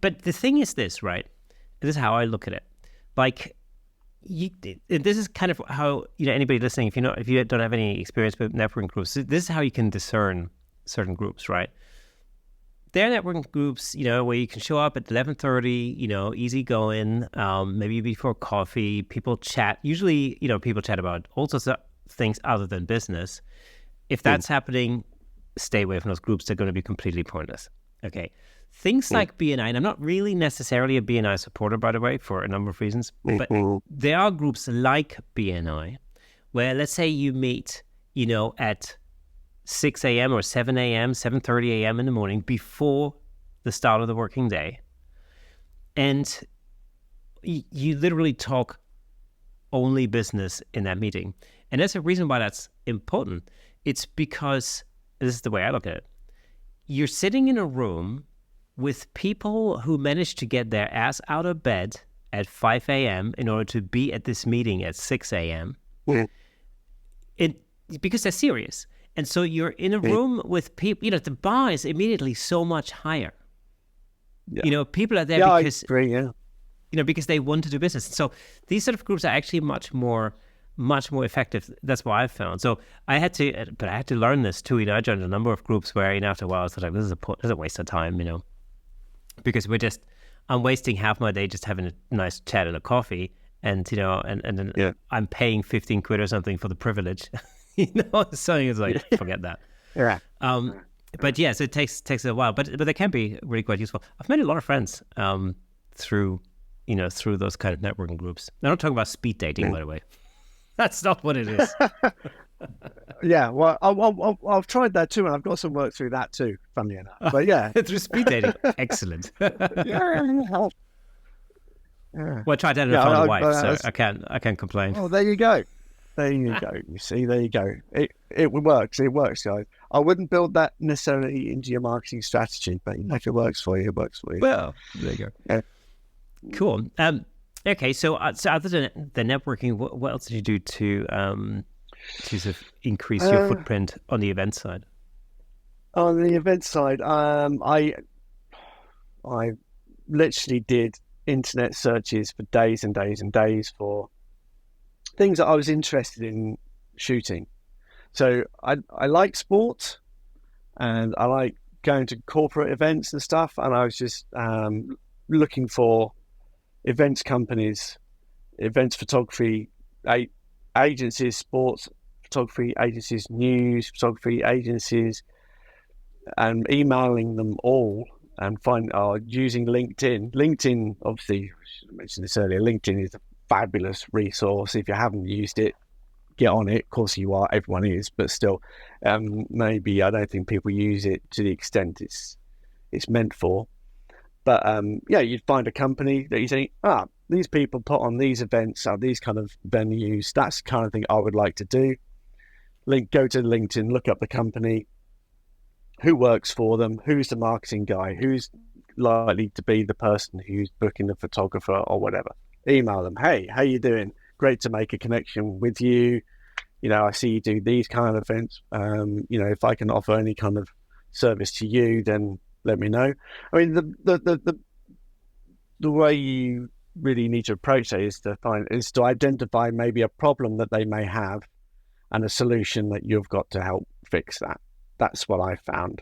But the thing is this, right? This is how I look at it. Like, this is kind of how, anybody listening, if you don't have any experience with networking groups, this is how you can discern certain groups, right? There are networking groups, where you can show up at 11:30, easy going, maybe before coffee, people chat. Usually, people chat about all sorts of things other than business. If that's happening, stay away from those groups. They're going to be completely pointless. Okay. Things like BNI, and I'm not really necessarily a BNI supporter, by the way, for a number of reasons, but there are groups like BNI where, let's say you meet, at 6 a.m. or 7 a.m., 7:30 a.m. in the morning before the start of the working day. And you literally talk only business in that meeting. And there's a reason why that's important. It's because, this is the way I look at it, you're sitting in a room with people who managed to get their ass out of bed at 5 a.m. in order to be at this meeting at 6 a.m. Because they're serious. And so you're in a room with people, the bar is immediately so much higher. People are there because, I agree, because they want to do business. So these sort of groups are actually much more effective. That's what I've found. So I had to learn this too. I joined a number of groups where, after a while, I was like, this is a waste of time, because I'm wasting half my day just having a nice chat and a coffee, and then I'm paying 15 quid or something for the privilege. So it's like, forget that. But so it takes a while, but they can be really quite useful. I've made a lot of friends through those kind of networking groups. I'm not talking about speed dating, by the way. That's not what it is. Well, I've tried that too, and I've got some work through that too, funnily enough. But through speed dating, excellent. Well, I tried that and I found a wife, so I can't complain. Oh, there you go. You see, there you go. It works. It works, guys. I wouldn't build that necessarily into your marketing strategy, but if it works for you, it works for you. Well, there you go. Yeah. Cool. Okay, so other than the networking, what else did you do to sort of increase your footprint on the event side? On the event side, I literally did internet searches for days and days and days for things that I was interested in shooting. So I like sport, and I like going to corporate events and stuff, and I was just looking for events companies, events photography agencies, sports photography agencies, news photography agencies, and emailing them all and using LinkedIn. LinkedIn, obviously, I should have mentioned this earlier. LinkedIn is a fabulous resource. If you haven't used it, get on it. Of course, you are. Everyone is, but still, maybe I don't think people use it to the extent it's meant for. But yeah, you'd find a company that you think, these people put on these events at these kind of venues. That's the kind of thing I would like to do. Go to LinkedIn, look up the company, who works for them, who's the marketing guy, who's likely to be the person who's booking the photographer or whatever. Email them, hey, how you doing? Great to make a connection with you. I see you do these kind of events. If I can offer any kind of service to you, then let me know. I mean, the way you really need to approach it is to identify maybe a problem that they may have and a solution that you've got to help fix that. That's what I found.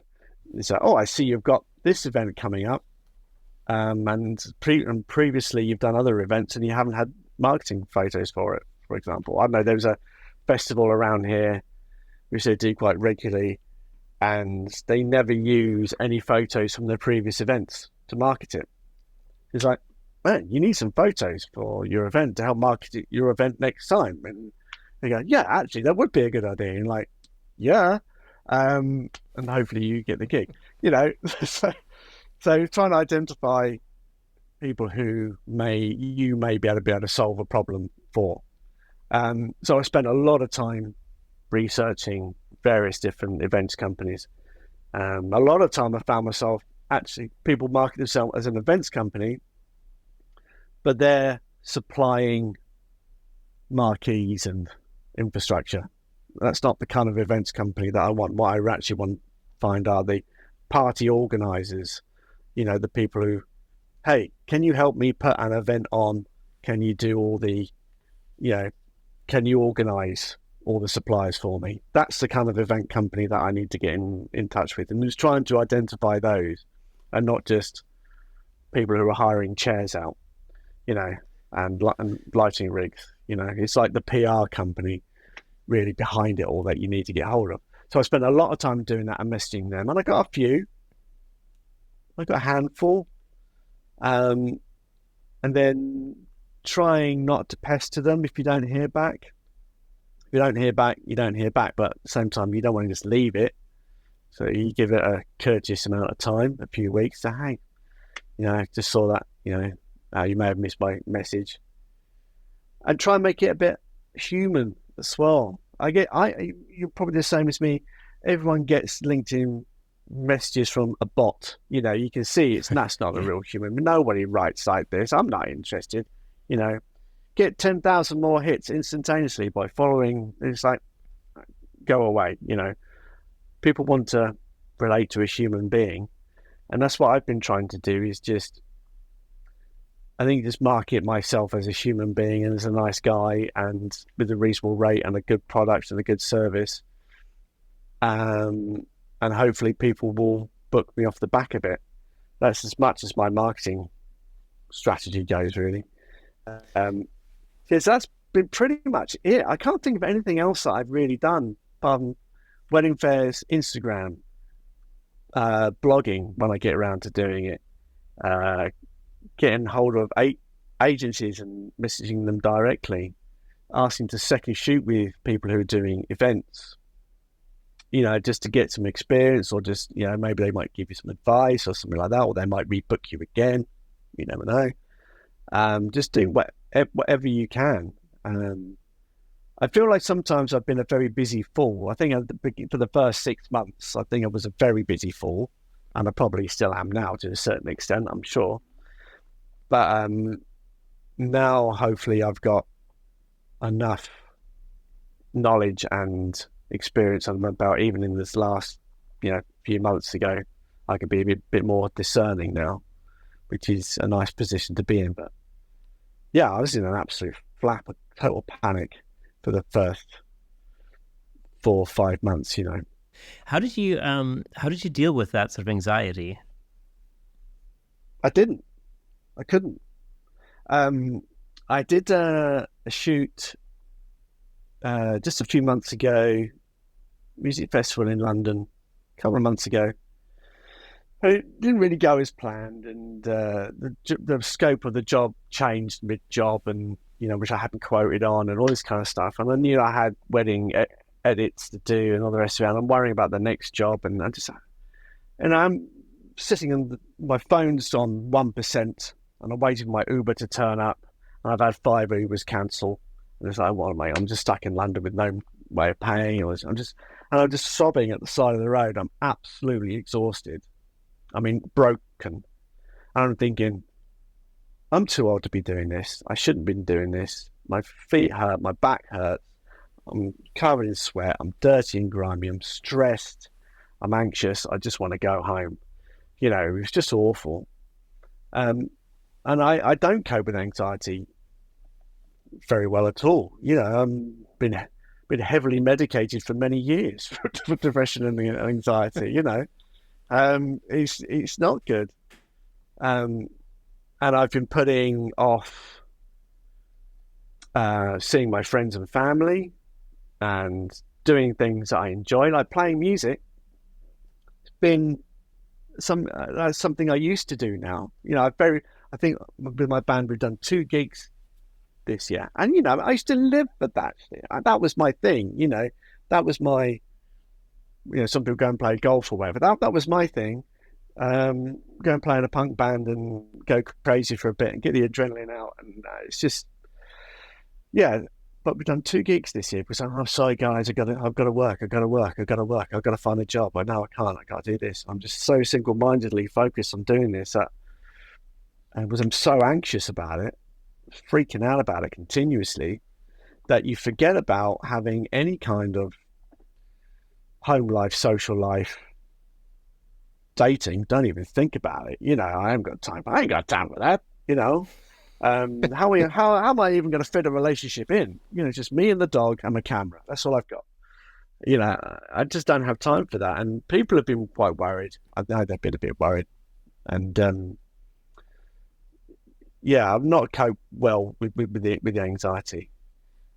It's like, I see you've got this event coming up, and previously you've done other events and you haven't had marketing photos for it, for example. I know there was a festival around here which they do quite regularly, and they never use any photos from their previous events to market it. It's like, man, you need some photos for your event to help market your event next time. And they go, yeah, actually, that would be a good idea. And like, yeah, and hopefully you get the gig. So trying to identify people who you may be able to solve a problem for. So I spent a lot of time researching various different events companies. A lot of time I found myself, actually, people market themselves as an events company, but they're supplying marquees and infrastructure. That's not the kind of events company that I want. What I actually want to find are the party organizers, the people who, hey, can you help me put an event on? Can you do all the, can you organize all the suppliers for me? That's the kind of event company that I need to get in touch with, and just trying to identify those and not just people who are hiring chairs out, and lighting rigs. It's like the PR company really behind it all that you need to get hold of. So I spent a lot of time doing that and messaging them, and I got a few. I got a handful, and then trying not to pester them if you don't hear back. If you don't hear back, you don't hear back. But at the same time, you don't want to just leave it. So you give it a courteous amount of time, a few weeks. So, hey, I just saw that, you may have missed my message. And try and make it a bit human as well. You're probably the same as me. Everyone gets LinkedIn messages from a bot. You can see that's not a real human. Nobody writes like this. I'm not interested. Get 10,000 more hits instantaneously by following. It's like, go away. People want to relate to a human being, and that's what I've been trying to do. Is just market myself as a human being and as a nice guy, and with a reasonable rate and a good product and a good service. And hopefully people will book me off the back of it. That's as much as my marketing strategy goes, really. Because that's been pretty much it. I can't think of anything else that I've really done apart from wedding fairs, Instagram, blogging when I get around to doing it, getting hold of 8 agencies and messaging them directly, asking to second shoot with people who are doing events, just to get some experience, or just, maybe they might give you some advice or something like that, or they might rebook you again. You never know. Just do whatever you can. I feel like sometimes I've been a very busy fool. I think for the first 6 months, I think I was a very busy fool, and I probably still am now to a certain extent, I'm sure. But now, hopefully, I've got enough knowledge and experience about, even in this last, few months ago, I could be a bit more discerning now, which is a nice position to be in. But yeah, I was in an absolute flap, a total panic for the first 4 or 5 months. How did you deal with that sort of anxiety? I couldn't. I did a shoot just a few months ago, music festival in London, a couple of months ago, It didn't really go as planned, and the scope of the job changed mid-job, and which I hadn't quoted on, and all this kind of stuff. And I knew I had wedding edits to do and all the rest of it. And I'm worrying about the next job, and I'm sitting and my phone's on 1%, and I'm waiting for my Uber to turn up, and I've had 5 Ubers cancel, and it's like, what am I? I'm just stuck in London with no way of paying, I'm just sobbing at the side of the road. I'm absolutely exhausted. I mean, broken. And I'm thinking, I'm too old to be doing this. I shouldn't have been doing this. My feet hurt. My back hurts. I'm covered in sweat. I'm dirty and grimy. I'm stressed. I'm anxious. I just want to go home. It was just awful. And I don't cope with anxiety very well at all. I've been heavily medicated for many years for depression and anxiety. It's not good. And I've been putting off seeing my friends and family and doing things that I enjoy, like playing music. It's been that's something I used to do now. I think with my band we've done 2 gigs this year, and I used to live for that. That was my thing. That was my. Some people go and play golf or whatever. That was my thing. Go and play in a punk band and go crazy for a bit and get the adrenaline out. And it's just, yeah. But we've done 2 gigs this year because I'm sorry, guys. I've got to work. I've got to find a job. I know I can't do this. I'm just so single-mindedly focused on doing this and I'm so anxious about it, freaking out about it continuously, that you forget about having any kind of home life, social life, dating. Don't even think about it. I haven't got time. I ain't got time for that. How am I even going to fit a relationship in? Just me and the dog and my camera. That's all I've got. I just don't have time for that. And people have been quite worried. I know they've been a bit worried. And I've not coped well with the anxiety.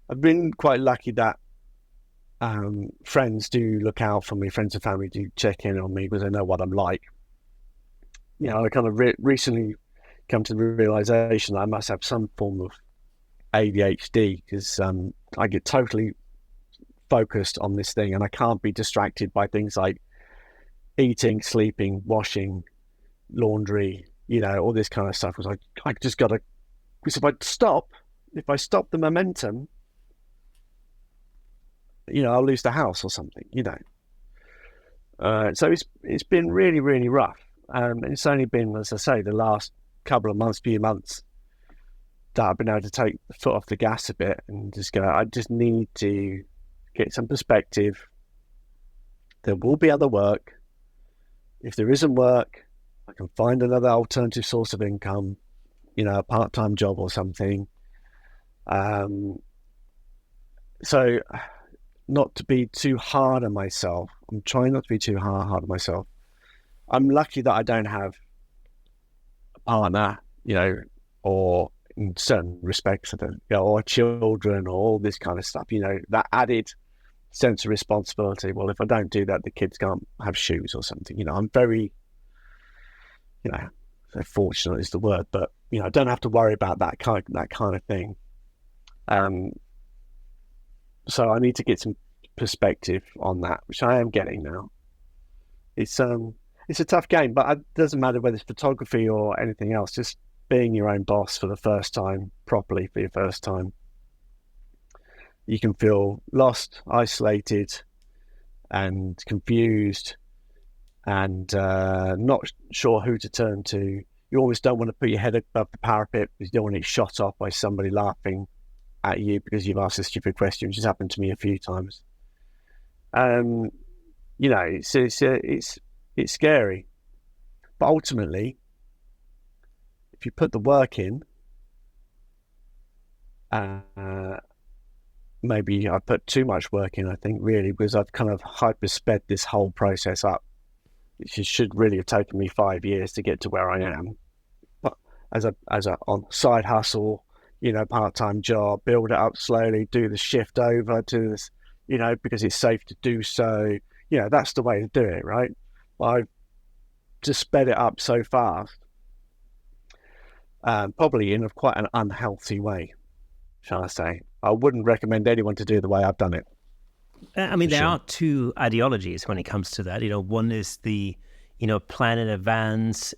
I've been quite lucky that friends do look out for me. Friends and family do check in on me because they know what I'm like. I kind of recently come to the realization that I must have some form of ADHD because I get totally focused on this thing and I can't be distracted by things like eating, sleeping, washing, laundry, all this kind of stuff. Because I just got to, because if I stop the momentum, I'll lose the house or something, So it's been really, really rough. It's only been, as I say, the last few months that I've been able to take the foot off the gas a bit and just go, I just need to get some perspective. There will be other work. If there isn't work, I can find another alternative source of income, a part-time job or something. So not to be too hard on myself. I'm trying not to be too hard on myself. I'm lucky that I don't have a partner, or in certain respects, or children or all this kind of stuff, that added sense of responsibility. Well, if I don't do that, the kids can't have shoes or something. I'm very, fortunate is the word, but, I don't have to worry about that kind of thing. So I need to get some perspective on that, which I am getting now. It's a tough game, but it doesn't matter whether it's photography or anything else. Just being your own boss for the first time, properly for your first time, you can feel lost, isolated, and confused, and not sure who to turn to. You always don't want to put your head above the parapet because you don't want to get shot off by somebody laughing at you because you've asked a stupid question, which has happened to me a few times. It's scary, but ultimately, if you put the work in, maybe I put too much work in, I think, really, because I've kind of hypersped this whole process up. It should really have taken me 5 years to get to where I am. But as a on side hustle, part-time job, build it up slowly, do the shift over to this, because it's safe to do so. That's the way to do it, right? just sped it up so fast, probably in quite an unhealthy way, shall I say. I wouldn't recommend anyone to do the way I've done it. I mean, there Sure. are two ideologies when it comes to that. One is the, plan in advance,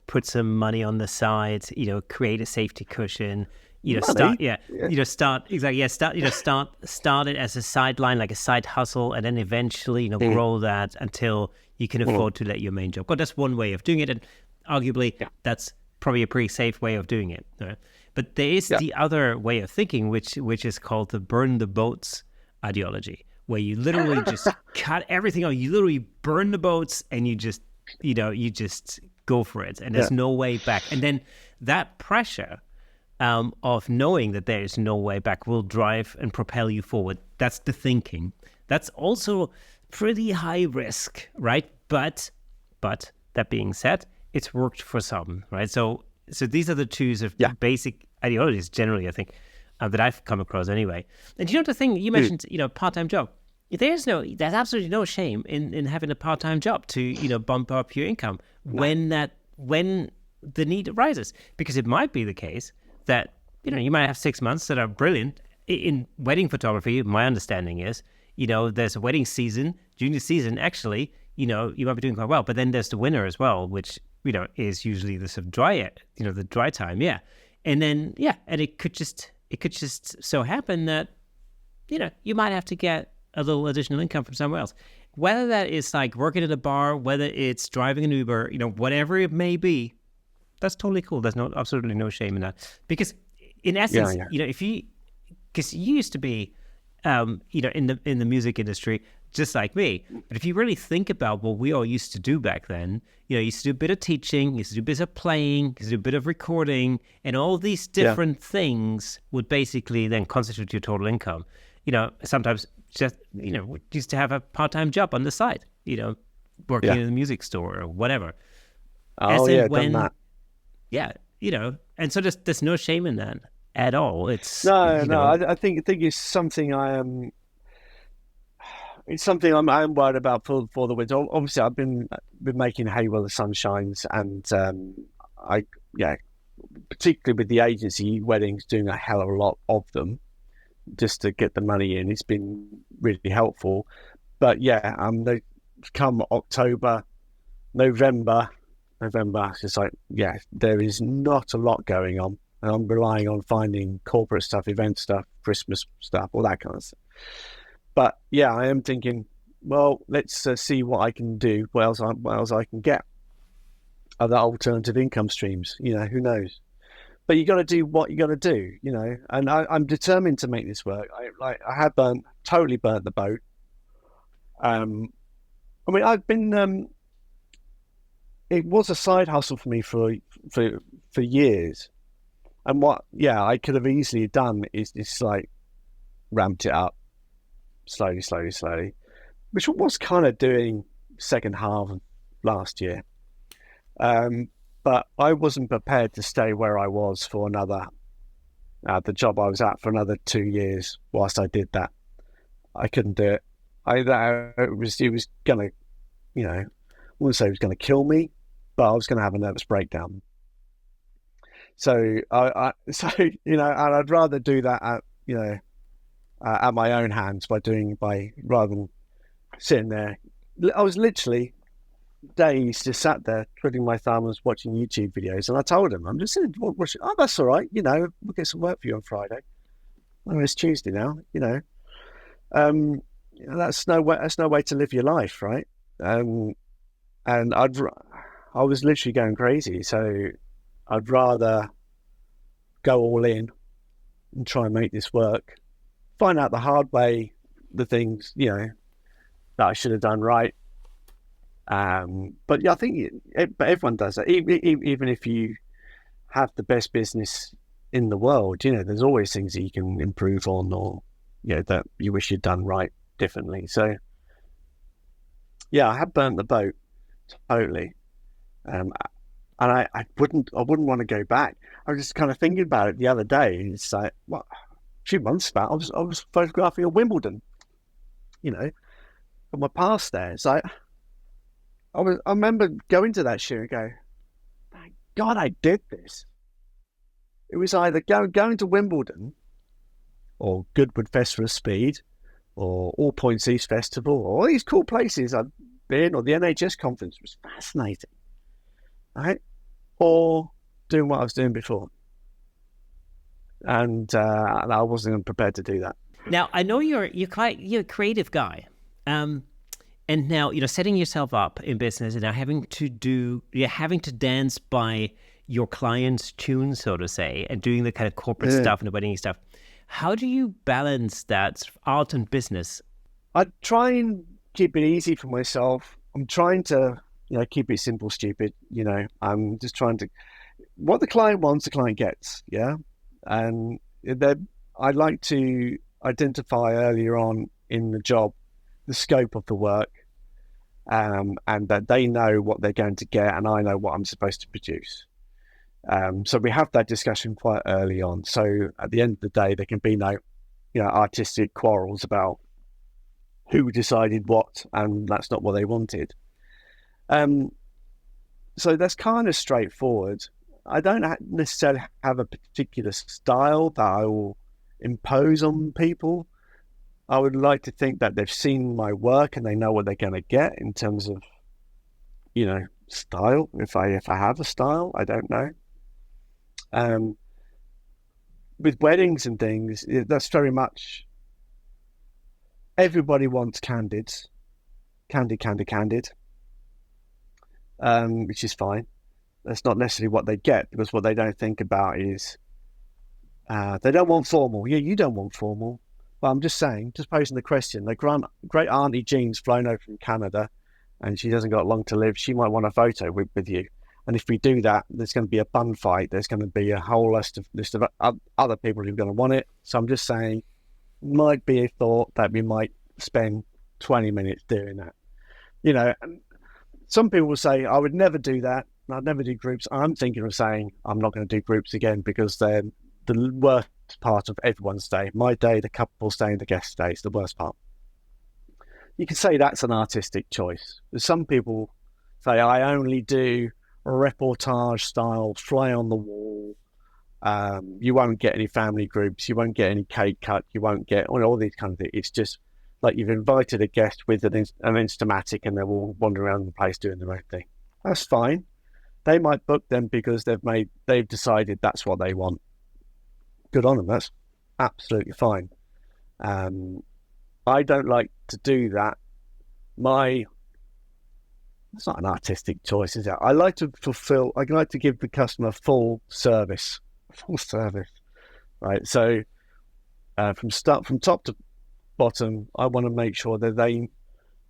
put some money on the side, create a safety cushion, Money? Yeah. start it as a sideline, like a side hustle, and then eventually, grow that until you can afford to let your main job go. That's one way of doing it. And arguably, that's probably a pretty safe way of doing it. Right? But there is the other way of thinking, which is called the burn the boats ideology, where you literally just cut everything out. You literally burn the boats and you just go for it. And there's no way back. And then that pressure of knowing that there is no way back will drive and propel you forward. That's the thinking. That's also pretty high risk, right? But that being said, it's worked for some, right? So these are the two sort of basic ideologies generally, I think, that I've come across anyway. And the thing you mentioned, part-time job. There's absolutely no shame in having a part-time job to, bump up your income when the need arises, because it might be the case that, you might have 6 months that are brilliant in wedding photography. My understanding is, there's a wedding season. During the season, actually, you might be doing quite well, but then there's the winter as well, which, is usually the sort of the dry time. Yeah. And then, and it could just so happen that, you might have to get a little additional income from somewhere else. Whether that is like working at a bar, whether it's driving an Uber, whatever it may be, that's totally cool. There's absolutely no shame in that. Because in essence, because you used to be, in the music industry, just like me. But if you really think about what we all used to do back then, you used to do a bit of teaching, used to do a bit of playing, used to do a bit of recording, and all these different things would basically then constitute your total income. Sometimes just, used to have a part-time job on the side, working in a music store or whatever. Done that. Yeah, and so there's no shame in that at all. It's I think it's something it's something I'm worried about for the winter. Obviously, I've been making hay while the sun shines, and particularly with the agency weddings, doing a hell of a lot of them just to get the money in. It's been really helpful. But they come October, November, it's just like, there is not a lot going on. And I'm relying on finding corporate stuff, event stuff, Christmas stuff, all that kind of stuff. But I am thinking, well, let's see what I can do, what else I can get. Other alternative income streams, who knows? But you got to do what you got to do, and I'm determined to make this work. I have totally burnt the boat. I've been, it was a side hustle for me for years. And what, I could have easily done is like ramped it up slowly, which I was kind of doing second half of last year. But I wasn't prepared to stay where I was for the job I was at for another 2 years whilst I did that. I couldn't do it. It was going to, I wouldn't say it was going to kill me, but I was going to have a nervous breakdown. So and I'd rather do that at my own hands rather than sitting there. I was literally days just sat there twiddling my thumbs watching YouTube videos, and I told him, I'm just sitting watching. Oh, that's all right. We'll get some work for you on Friday. Oh, it's Tuesday now. That's no way to live your life, right? And I was literally going crazy. So I'd rather go all in and try and make this work. Find out the hard way, the things that I should have done right. But I think everyone does that. Even if you have the best business in the world, there's always things that you can improve on, or that you wish you'd done right differently. So I have burnt the boat totally, and I wouldn't want to go back. I was just kind of thinking about it the other day, and it's like, what, a few months back, I was photographing at Wimbledon, from my past there. It's like, I remember going to that shoot and go, thank God I did this. It was either going to Wimbledon or Goodwood Festival of Speed or All Points East Festival or all these cool places I've been, or the NHS conference was fascinating, right? Or doing what I was doing before. And I wasn't prepared to do that. Now, I know you're a creative guy. And now, setting yourself up in business and now you're having to dance by your client's tune, so to say, and doing the kind of corporate stuff and the wedding stuff. How do you balance that art and business? I try and keep it easy for myself. I'm trying to, keep it simple, stupid. I'm just trying to, what the client wants, the client gets. Yeah. And I like to identify earlier on in the job the scope of the work, and that they know what they're going to get, and I know what I'm supposed to produce. So we have that discussion quite early on. So at the end of the day, there can be no, artistic quarrels about who decided what, and that's not what they wanted. So that's kind of straightforward. I don't necessarily have a particular style that I will impose on people. I would like to think that they've seen my work and they know what they're going to get in terms of, style. If I have a style, I don't know. With weddings and things, that's very much, everybody wants candid, which is fine. That's not necessarily what they get, because what they don't think about is they don't want formal. Yeah, you don't want formal. But I'm just saying, just posing the question, like great Auntie Jean's flown over from Canada and she hasn't got long to live. She might want a photo with you. And if we do that, there's going to be a bun fight. There's going to be a whole list of other people who are going to want it. So I'm just saying, might be a thought that we might spend 20 minutes doing that. And some people will say, I would never do that. I'd never do groups. I'm thinking of saying, I'm not going to do groups again, because they're the worst part of everyone's day. My day, the couple staying, the guest day is the worst part. You can say that's an artistic choice. Some people say, I only do reportage style, fly on the wall. You won't get any family groups. You won't get any cake cut. You won't get all these kind of things. It's just like you've invited a guest with an Instamatic and they're all wandering around the place doing their own thing. That's fine. They might book them because they've decided that's what they want. Good on them. That's absolutely fine. I don't like to do that. It's not an artistic choice, is it? I like to give the customer full service, right? So from top to bottom, I want to make sure that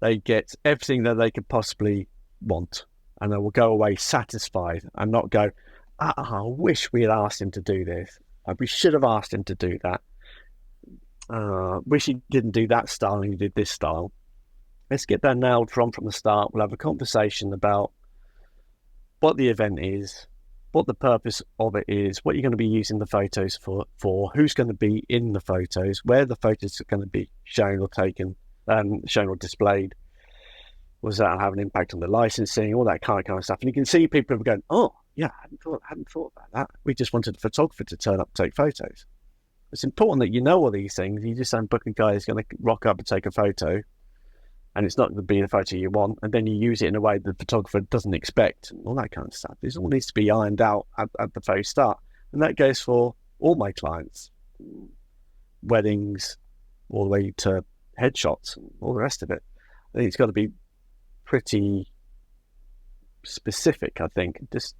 they get everything that they could possibly want, and they will go away satisfied and not go, I wish we had asked him to do this. We should have asked him to do that. Wish he didn't do that style and he did this style. Let's get that nailed from the start. We'll have a conversation about what the event is, what the purpose of it is, what you're going to be using the photos for, who's going to be in the photos, where the photos are going to be shown or taken, shown or displayed. Was that have an impact on the licensing, all that kind of stuff. And you can see people going, oh, yeah, I hadn't thought about that. We just wanted a photographer to turn up and take photos. It's important that you know all these things. You just don't book a guy who's going to rock up and take a photo, and it's not going to be the photo you want, and then you use it in a way the photographer doesn't expect, and all that kind of stuff. This all needs to be ironed out at the very start. And that goes for all my clients, weddings, all the way to headshots, and all the rest of it. I think it's got to be pretty specific, I think, just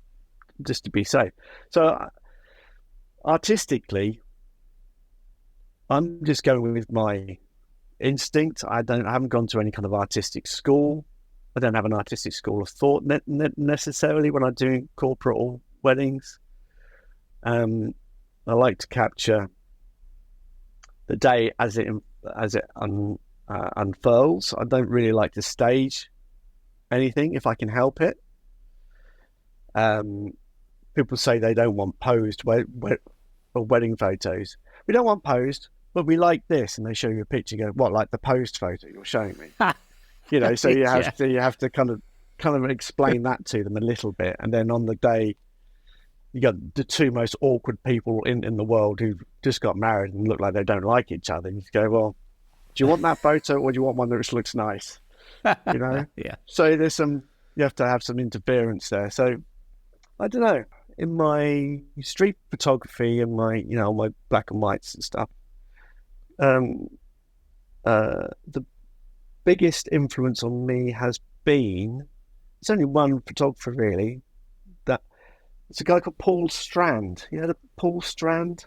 to be safe. So artistically, I'm just going with my instinct. I haven't gone to any kind of artistic school. I don't have an artistic school of thought necessarily when I'm doing corporate or weddings. I like to capture the day as it unfurls. I don't really like to stage anything if I can help it. People say they don't want posed wedding photos. We don't want posed, but we like this, and they show you a picture. You go, what, like the posed photo you're showing me? So you have to kind of kind of explain that to them a little bit. And then on the day, you got the two most awkward people in the world who just got married and look like they don't like each other. And you go, well, do you want that photo or do you want one that just looks nice? You know? Yeah. So you have to have some interference there. So I don't know. In my street photography and my black and whites and stuff, the biggest influence on me has been, it's only one photographer really, that it's a guy called Paul Strand. You know Paul Strand?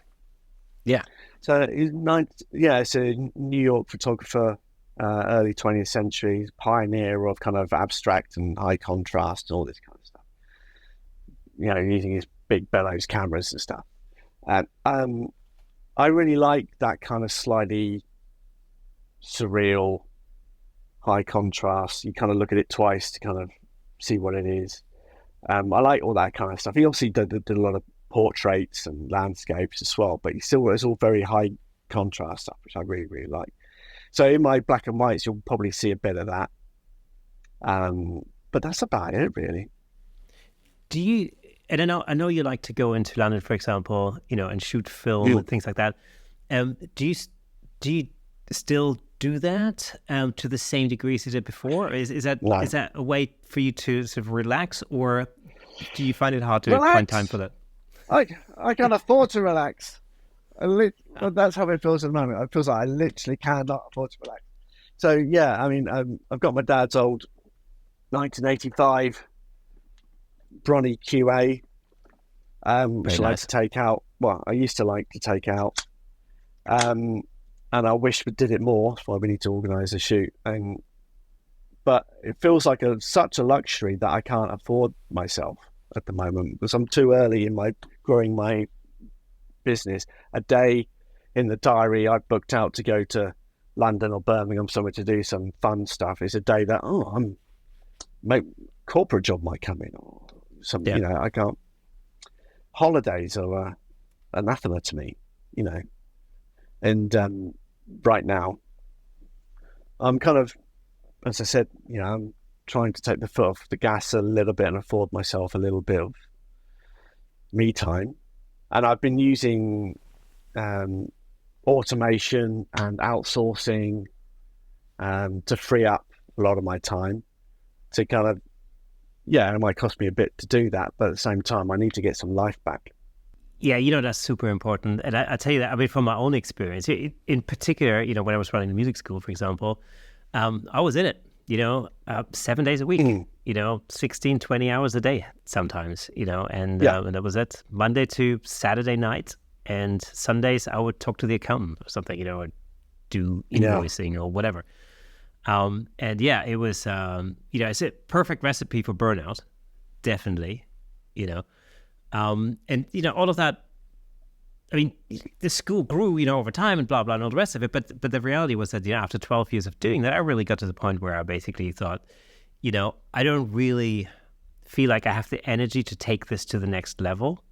Yeah. So it's a New York photographer, early 20th century, pioneer of kind of abstract and high contrast and all this kind of stuff. Using his big bellows cameras and stuff. And I really like that kind of slightly surreal, high contrast. You kind of look at it twice to kind of see what it is. I like all that kind of stuff. He obviously did a lot of portraits and landscapes as well, but it's all very high contrast stuff, which I really, really like. So in my black and whites, you'll probably see a bit of that. But that's about it, really. Do you? And I know you like to go into London, for example, and shoot film and things like that. Do you still do that to the same degree as you did before? Is that a way for you to sort of relax, or do you find it hard to find time for that? I can't afford to relax. That's how it feels at the moment. It feels like I literally cannot afford to relax. So yeah, I mean, I've got my dad's old 1985 Bronny QA, which I like to take out. Well, I used to like to take out, and I wish we did it more. That's why we need to organise a shoot. But it feels like such a luxury that I can't afford myself at the moment because I'm too early in growing my business. A day in the diary I've booked out to go to London or Birmingham somewhere to do some fun stuff is a day that corporate job might come in or something. Yeah. I can't. Holidays are anathema to me, and right now I'm kind of, as I said, I'm trying to take the foot off the gas a little bit and afford myself a little bit of me time. And I've been using automation and outsourcing to free up a lot of my time to kind of, it might cost me a bit to do that, but at the same time, I need to get some life back. Yeah, that's super important. And I tell you that, I mean, from my own experience, in particular, when I was running the music school, for example, I was in it, 7 days a week, 16, 20 hours a day sometimes, and that was it. Monday to Saturday night, and Sundays I would talk to the accountant or something, or do invoicing or whatever. And yeah, it was, it's a perfect recipe for burnout, definitely, and, all of that. I mean, the school grew, over time and blah, blah, and all the rest of it. But the reality was that, after 12 years of doing that, I really got to the point where I basically thought, I don't really feel like I have the energy to take this to the next level.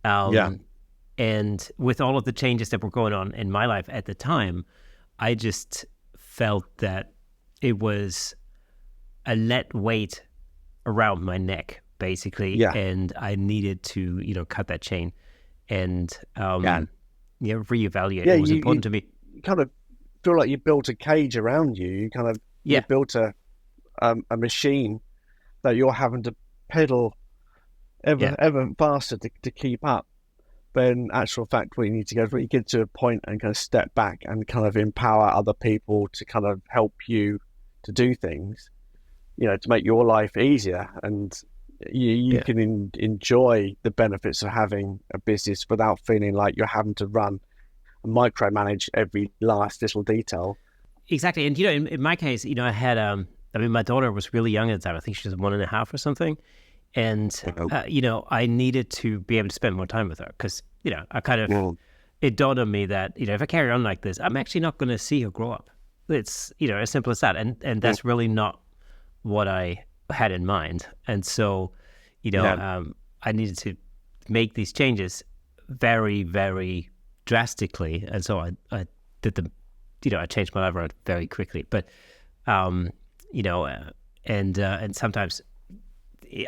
And with all of the changes that were going on in my life at the time, I just felt that it was a lead weight around my neck, basically. Yeah. And I needed to, cut that chain. And reevaluate what was important to me. You kind of feel like you built a cage around you. You kind of you built a machine that you're having to pedal ever faster to keep up. But in actual fact, what you need to go is you get to a point and kind of step back and kind of empower other people to kind of help you to do things, to make your life easier. And you can enjoy the benefits of having a business without feeling like you're having to run and micromanage every last little detail. Exactly. And, in my case, I had, my daughter was really young at the time. I think she was 1.5 or something. And, I needed to be able to spend more time with her because, I kind of, it dawned on me that, if I carry on like this, I'm actually not going to see her grow up. It's, as simple as that. And that's really not what I had in mind. And so, I needed to make these changes very, very drastically. And so I did I changed my life around very quickly. But, and sometimes,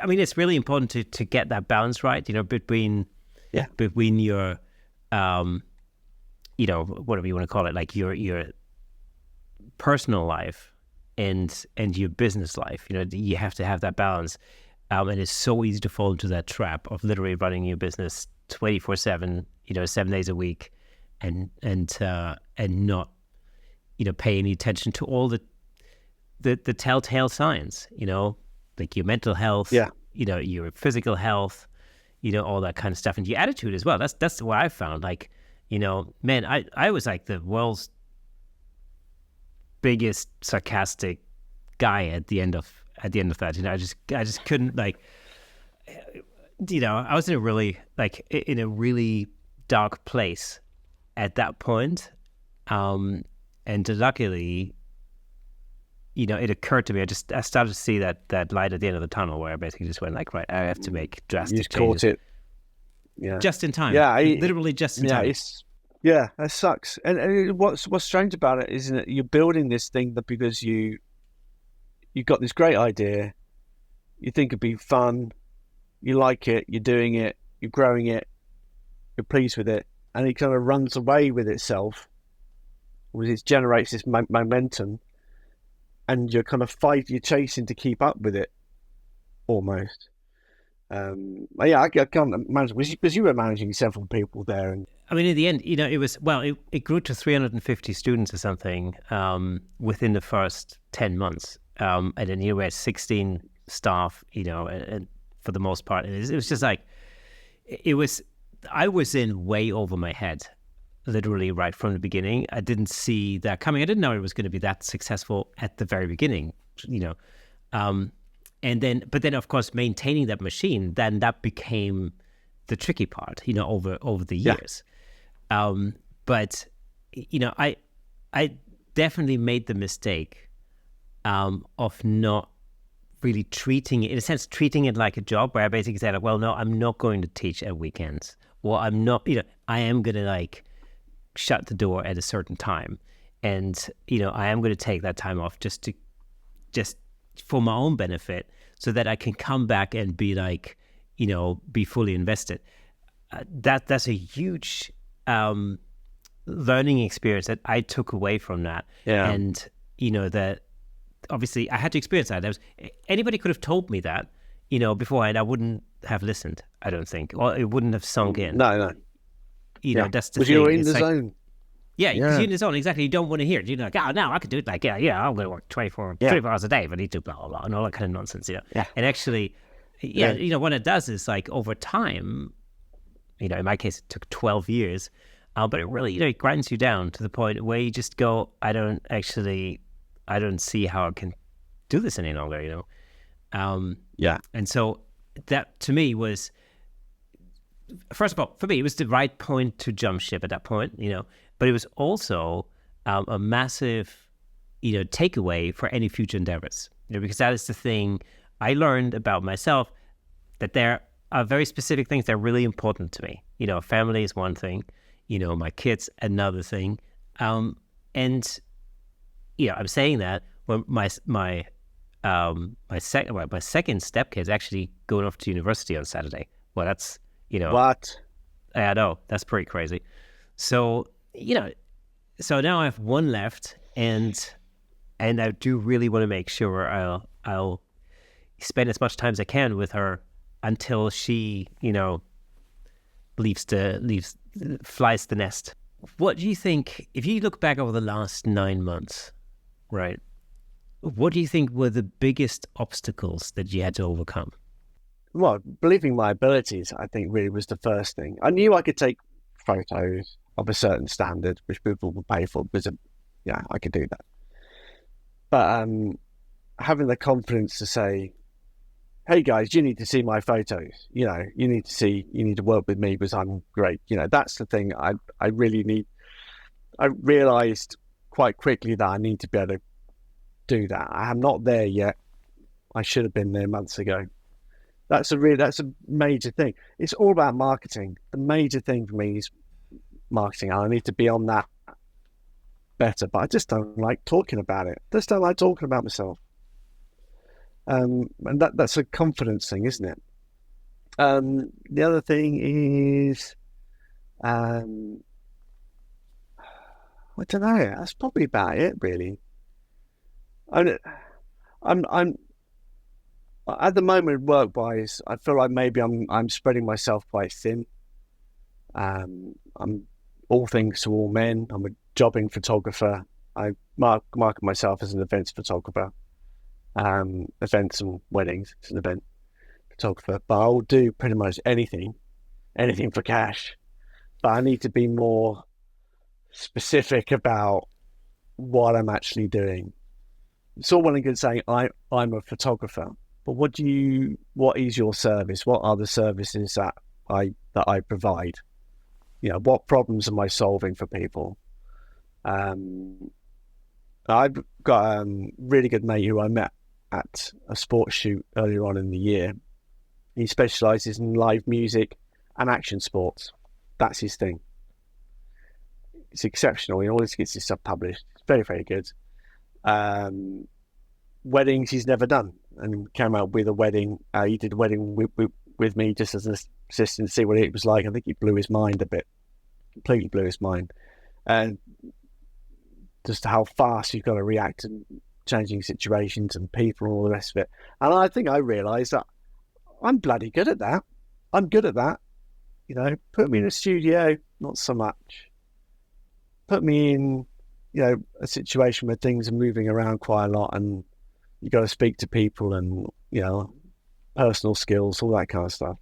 I mean, it's really important to get that balance right, between your, whatever you want to call it, like your personal life and your business life. You have to have that balance, and it's so easy to fall into that trap of literally running your business 24/7, 7 days a week, and not pay any attention to all the telltale signs, like your mental health, your physical health, all that kind of stuff, and your attitude as well. That's what I found. Like, man, I was like the world's biggest sarcastic guy at the end of that. I just couldn't, like, I was in a really dark place at that point, and luckily, it occurred to me. I started to see that light at the end of the tunnel, where I basically just went like, right, I have to make drastic changes. You just caught it, just in time. Literally just in time. That sucks. And what's strange about it is that you're building this thing that because you got this great idea, you think it'd be fun, you like it, you're doing it, you're growing it, you're pleased with it, and it kind of runs away with itself, it generates this momentum, and you're kind of you're chasing to keep up with it, almost. I can't imagine, because you were managing several people there, and I mean, in the end, it was, it grew to 350 students or something within the first 10 months, and then we had 16 staff, and for the most part, it was just like, I was in way over my head, literally right from the beginning. I didn't see that coming. I didn't know it was going to be that successful at the very beginning, and then of course maintaining that machine, then that became the tricky part, over the years. But I definitely made the mistake of not really treating it like a job, where I basically said, well, no, I'm not going to teach at weekends, or I'm not, I am going to like shut the door at a certain time, and I am going to take that time off just for my own benefit, so that I can come back and be like, be fully invested. That's a huge learning experience that I took away from that. And that obviously I had to experience that. Anybody could have told me that beforehand, I wouldn't have listened, I don't think, or it wouldn't have sunk in. No. That's the thing. You're in the zone. Yeah, because you're in the zone. Exactly. You don't want to hear it. You're like, now I could do it. Like, I'm going to work 24 hours a day, but I need to blah, blah, blah, and all that kind of nonsense, And actually, what it does is, like, over time, in my case, it took 12 years, but it really, it grinds you down to the point where you just go, I don't see how I can do this any longer, And so that, to me, was, first of all, for me, it was the right point to jump ship at that point, but it was also a massive, takeaway for any future endeavors, because that is the thing I learned about myself, that there are very specific things that are really important to me. Family is one thing, my kids, another thing. And, I'm saying that when my second stepkid is actually going off to university on Saturday. Well, that's, What? I know, that's pretty crazy. So, so now I have one left, and I do really want to make sure I'll spend as much time as I can with her until she, flies the nest. What do you think, if you look back over the last 9 months, right? What do you think were the biggest obstacles that you had to overcome? Well, believing my abilities, I think, really was the first thing. I knew I could take photos of a certain standard, which people would pay for, because, I could do that. But having the confidence to say, hey guys, you need to see my photos. You need to work with me because I'm great. That's the thing I really need. I realized quite quickly that I need to be able to do that. I am not there yet. I should have been there months ago. That's a major thing. It's all about marketing. The major thing for me is marketing. I need to be on that better, but I just don't like talking about it. I just don't like talking about myself. And that's a confidence thing, isn't it? The other thing is, um, I don't know. That's probably about it, really. I'm, I'm at the moment, work-wise, I feel like maybe I'm spreading myself quite thin. I'm all things to all men. I'm a jobbing photographer. I market myself as an events photographer. Events and weddings, it's an event photographer. But I'll do pretty much anything for cash. But I need to be more specific about what I'm actually doing. It's all well and good saying I'm a photographer, but what is your service? What are the services that I provide? What problems am I solving for people? I've got a really good mate who I met at a sports shoot earlier on in the year. He specialises in live music and action sports. That's his thing. It's exceptional. He always gets his stuff published. It's very, very good. Weddings he's never done, and came out with a wedding. He did a wedding with me just as an assistant to see what it was like. I think it blew his mind a bit. Completely blew his mind. And just how fast you've got to react to changing situations and people and all the rest of it. And I think I realised that I'm bloody good at that. I'm good at that. Put me in a studio, not so much. Put me in, a situation where things are moving around quite a lot and you got to speak to people and, personal skills, all that kind of stuff.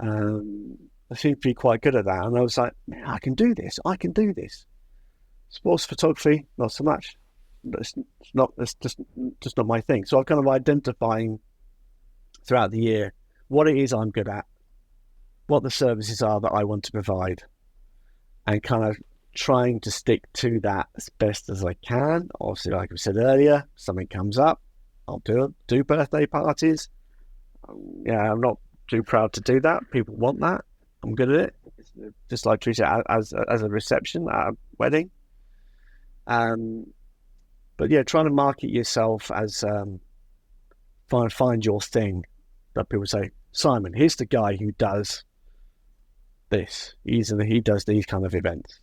I seem to be quite good at that. And I was like, man, I can do this. Sports photography, not so much. It's just not my thing. So I'm kind of identifying throughout the year what it is I'm good at, what the services are that I want to provide, and kind of trying to stick to that as best as I can. Obviously, like I said earlier, something comes up, I'll do birthday parties. I'm not too proud to do that. People want that. I'm good at it. Just like treat it as a reception at a wedding. But yeah, trying to market yourself as find your thing. That people say, Simon, here's the guy who does this. He does these kind of events.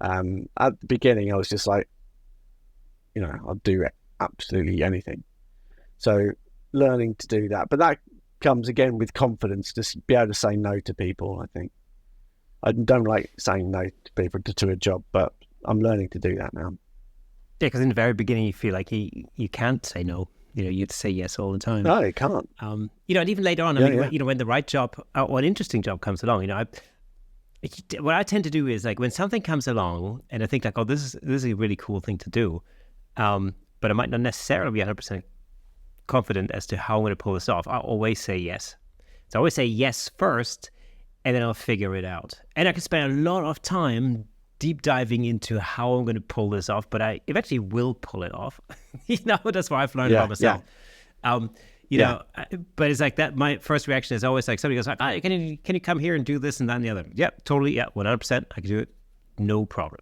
At the beginning, I was just like, I'll do absolutely anything. So learning to do that, but that comes again with confidence. Just be able to say no to people. I think I don't like saying no to people to a job, but I'm learning to do that now. Yeah, because in the very beginning, you feel like you can't say no. You have to say yes all the time. No, you can't. And even later on, when the right job or an interesting job comes along, what I tend to do is like when something comes along and I think like, oh, this is a really cool thing to do, but I might not necessarily be 100% confident as to how I'm going to pull this off. I'll always say yes. So I always say yes first, and then I'll figure it out. And I can spend a lot of time deep diving into how I'm going to pull this off, but I eventually will pull it off. That's what I've learned about myself. Yeah. But it's like that. My first reaction is always like somebody goes like, can you come here and do this and that and the other? Yep, totally. Yeah, 100%. I can do it. No problem.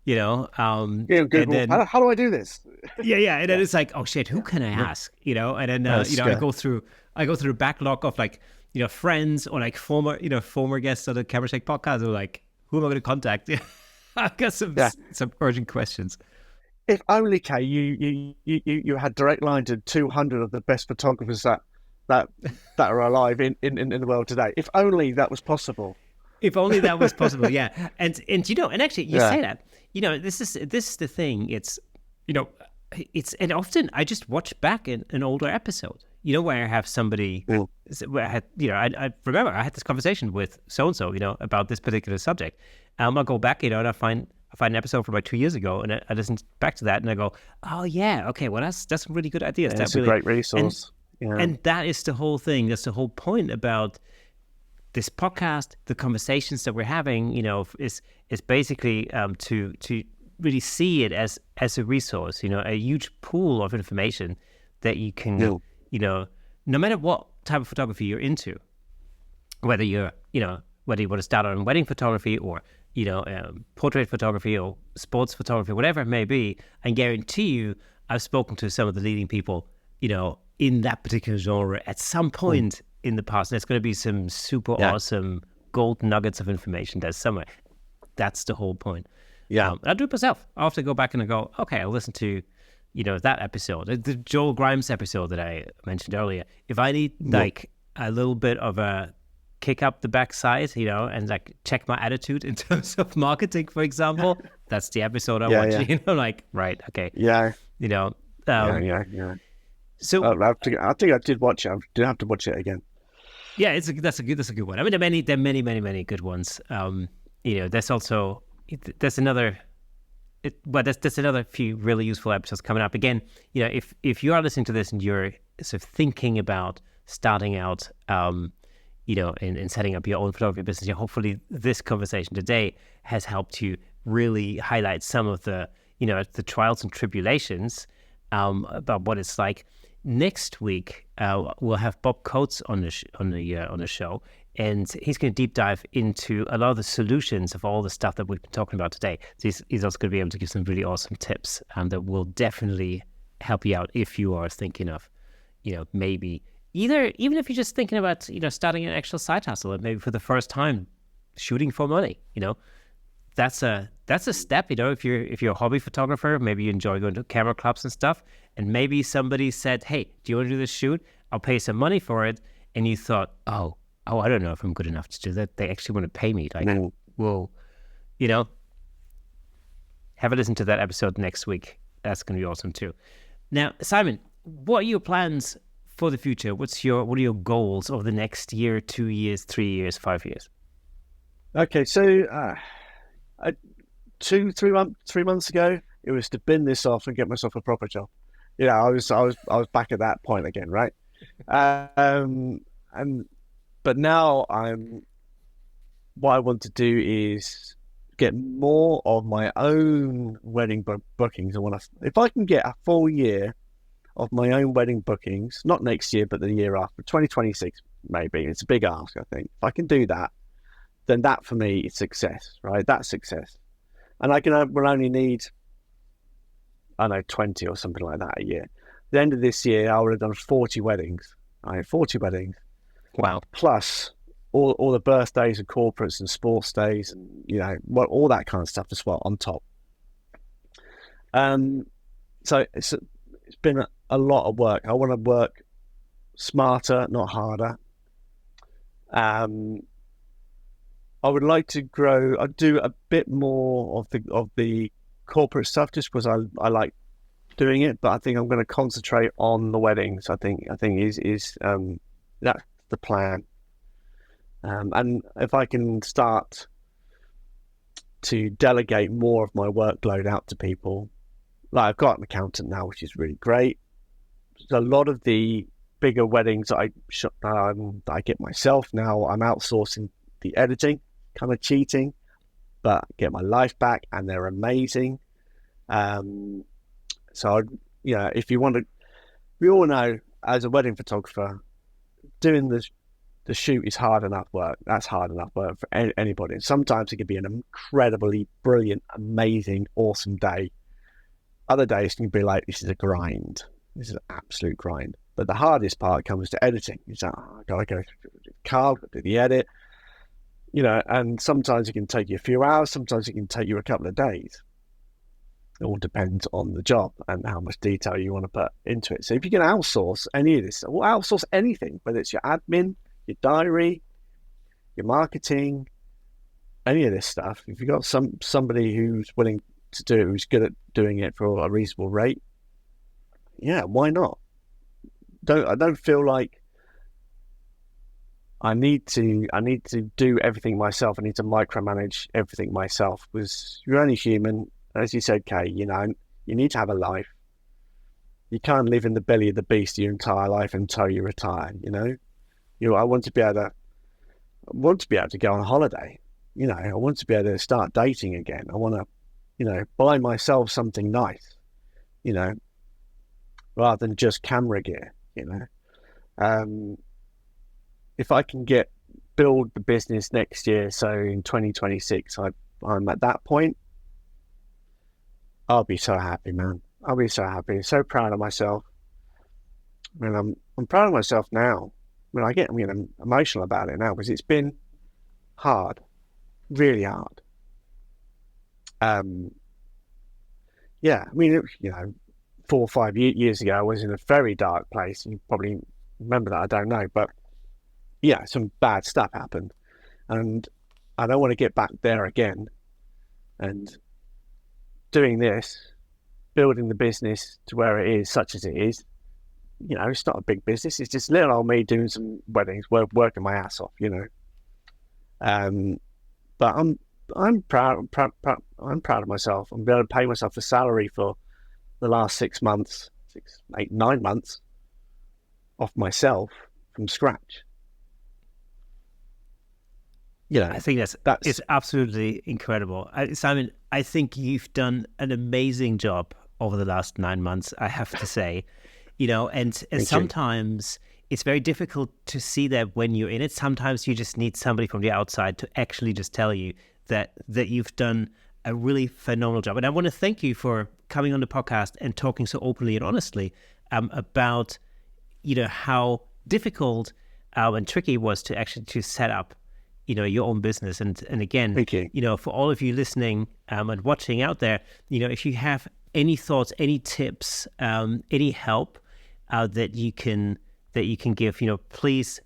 Google, and then, how do I do this? Yeah. And then it's like, oh shit, who can I ask? And then, I go through the backlog of like, friends or like former guests on the Camera Shake podcast who are like, who am I going to contact? I've got some urgent questions. If only, Kay, you had direct line to 200 of the best photographers that are alive in the world today. If only that was possible. If only that was possible, yeah. And actually you say that. This is the thing. It's and often I just watch back an older episode. Where I have somebody, where I remember I had this conversation with so-and-so, about this particular subject. I'll go back, and I find an episode from like 2 years ago, and I listen back to that, and I go, oh yeah, okay, well that's a really good idea. Yeah, that's a great resource. And that is the whole thing. That's the whole point about this podcast. The conversations that we're having, is basically to really see it as a resource, a huge pool of information that you can. No matter what type of photography you're into, whether you want to start on wedding photography or, portrait photography or sports photography, whatever it may be, I guarantee you, I've spoken to some of the leading people, in that particular genre at some point in the past. There's going to be some super awesome gold nuggets of information there somewhere. That's the whole point. Yeah. I do it myself. I have to go back and go, okay, I'll listen to, that episode, the Joel Grimes episode that I mentioned earlier. If I need like a little bit of a kick up the backside, and like check my attitude in terms of marketing, for example, that's the episode I watch. Like, right, okay. Yeah. Yeah. So I think I did watch it. I did have to watch it again. Yeah, that's a good one. I mean, there are many good ones. There's also there's another few really useful episodes coming up. Again, if you are listening to this and you're sort of thinking about starting out, in setting up your own photography business, hopefully this conversation today has helped you really highlight some of the the trials and tribulations about what it's like. Next week, we'll have Bob Coates on the show, and he's going to deep dive into a lot of the solutions of all the stuff that we've been talking about today. So he's also going to be able to give some really awesome tips that will definitely help you out if you are thinking of, maybe even if you're just thinking about, starting an actual side hustle, and maybe for the first time shooting for money, that's a step, if you're a hobby photographer, maybe you enjoy going to camera clubs and stuff, and maybe somebody said, hey, do you want to do this shoot? I'll pay some money for it. And you thought, oh, I don't know if I'm good enough to do that. They actually want to pay me. Like, whoa, have a listen to that episode next week. That's going to be awesome too. Now, Simon, what are your plans for the future? What are your goals over the next year, 2 years, 3 years, 5 years? Okay, so 3 months ago, it was to bin this off and get myself a proper job. I was back at that point again, right? But now what I want to do is get more of my own wedding bookings. If I can get a full year of my own wedding bookings, not next year, but the year after, 2026, maybe. It's a big ask, I think. If I can do that, then that for me is success, right? That's success. And will only need, 20 or something like that a year. At the end of this year, I would have done 40 weddings. 40 weddings. Wow. Plus all the birthdays and corporates and sports days and, all that kind of stuff as well on top. So it's been a lot of work. I want to work smarter, not harder. I would like to grow. I'd do a bit more of the corporate stuff just because I like doing it, but I think I'm going to concentrate on the weddings. I think is that's the plan. And if I can start to delegate more of my workload out to people, like I've got an accountant now, which is really great. A lot of the bigger weddings that I get myself now, I'm outsourcing the editing, kind of cheating, but get my life back, and they're amazing. So if you want to, we all know as a wedding photographer, doing the shoot is hard enough work. That's hard enough work for anybody. And sometimes it can be an incredibly brilliant, amazing, awesome day. Other days can be like, this is a grind. This is an absolute grind. But the hardest part comes to editing. It's like, I gotta go through the car, do the edit, and sometimes it can take you a few hours, sometimes it can take you a couple of days. It all depends on the job and how much detail you want to put into it. So if you can outsource any of this, or outsource anything, whether it's your admin, your diary, your marketing, any of this stuff, if you've got somebody who's willing to do it, who's good at doing it for a reasonable rate, yeah, why not? I don't feel like I need to do everything myself. I need to micromanage everything myself, because you're only human. As you said, Kay, you need to have a life. You can't live in the belly of the beast your entire life until you retire. I want to be able to go on a holiday. I want to be able to start dating again. I want to, buy myself something nice, rather than just camera gear. If I can build the business next year, so in 2026, I'm at that point, I'll be so happy, man. I'll be so happy, so proud of myself. I mean, I'm proud of myself now. I mean, I get emotional about it now because it's been hard, really hard. Yeah, I mean, 4 or 5 years ago, I was in a very dark place. You probably remember that. I don't know, but yeah, some bad stuff happened, and I don't want to get back there again. And doing this, building the business to where it is, such as it is, it's not a big business. It's just little old me doing some weddings, working my ass off, But I'm proud. I'm proud of myself. I'm able to pay myself a salary for the last 6 months, 6, 8, 9 months off myself from scratch. I think it's absolutely incredible. Simon, I think you've done an amazing job over the last 9 months, I have to say. And sometimes it's very difficult to see that when you're in it. Sometimes you just need somebody from the outside to actually just tell you that you've done a really phenomenal job. And I want to thank you for coming on the podcast and talking so openly and honestly about, how difficult and tricky it was to set up your own business. And again, thank you. For all of you listening and watching out there, if you have any thoughts, any tips, any help that you can give, please,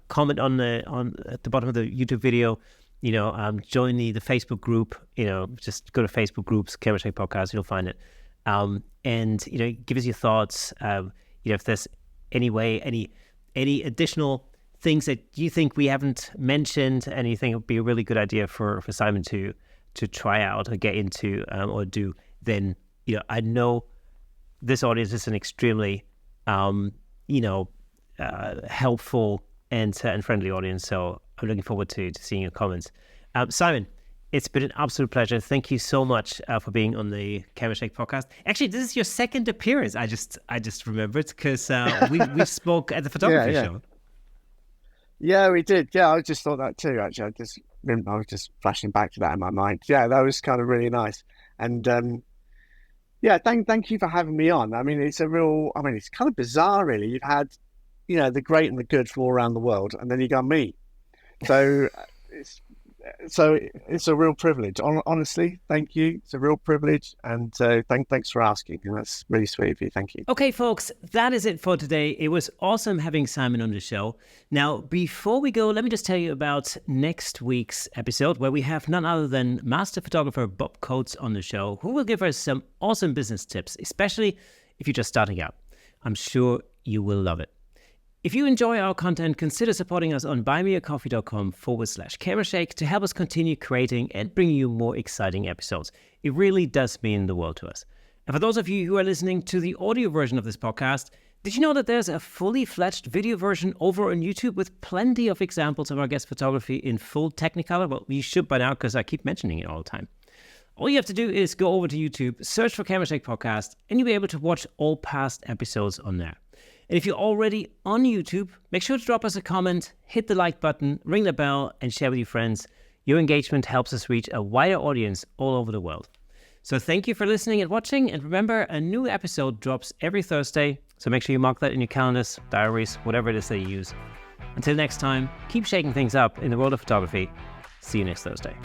comment at the bottom of the YouTube video, join the Facebook group, just go to Facebook groups, Camera Shake Podcast, you'll find it. And, give us your thoughts. If there's any additional things that you think we haven't mentioned and you think it would be a really good idea for Simon to try out or get into or do, then, I know this audience is an extremely, helpful and friendly audience. So I'm looking forward to seeing your comments. Simon, it's been an absolute pleasure. Thank you so much for being on the Camera Shake podcast. Actually, this is your second appearance. I just remembered because we spoke at the photography show. Yeah, we did. Yeah, I just thought that too. Actually, I was just flashing back to that in my mind. Yeah, that was kind of really nice. And thank you for having me on. I mean, it's kind of bizarre, really. You've had, the great and the good from all around the world, and then you got me. So it's a real privilege. Honestly, thank you. It's a real privilege, and thanks for asking. And that's really sweet of you. Thank you. Okay, folks, that is it for today. It was awesome having Simon on the show. Now, before we go, let me just tell you about next week's episode, where we have none other than master photographer Bob Coates on the show, who will give us some awesome business tips, especially if you're just starting out. I'm sure you will love it. If you enjoy our content, consider supporting us on buymeacoffee.com/camerashake to help us continue creating and bringing you more exciting episodes. It really does mean the world to us. And for those of you who are listening to the audio version of this podcast, did you know that there's a fully fledged video version over on YouTube with plenty of examples of our guest photography in full Technicolor? Well, you should by now because I keep mentioning it all the time. All you have to do is go over to YouTube, search for Camera Shake Podcast, and you'll be able to watch all past episodes on there. And if you're already on YouTube, make sure to drop us a comment, hit the like button, ring the bell, and share with your friends. Your engagement helps us reach a wider audience all over the world. So thank you for listening and watching. And remember, a new episode drops every Thursday. So make sure you mark that in your calendars, diaries, whatever it is that you use. Until next time, keep shaking things up in the world of photography. See you next Thursday.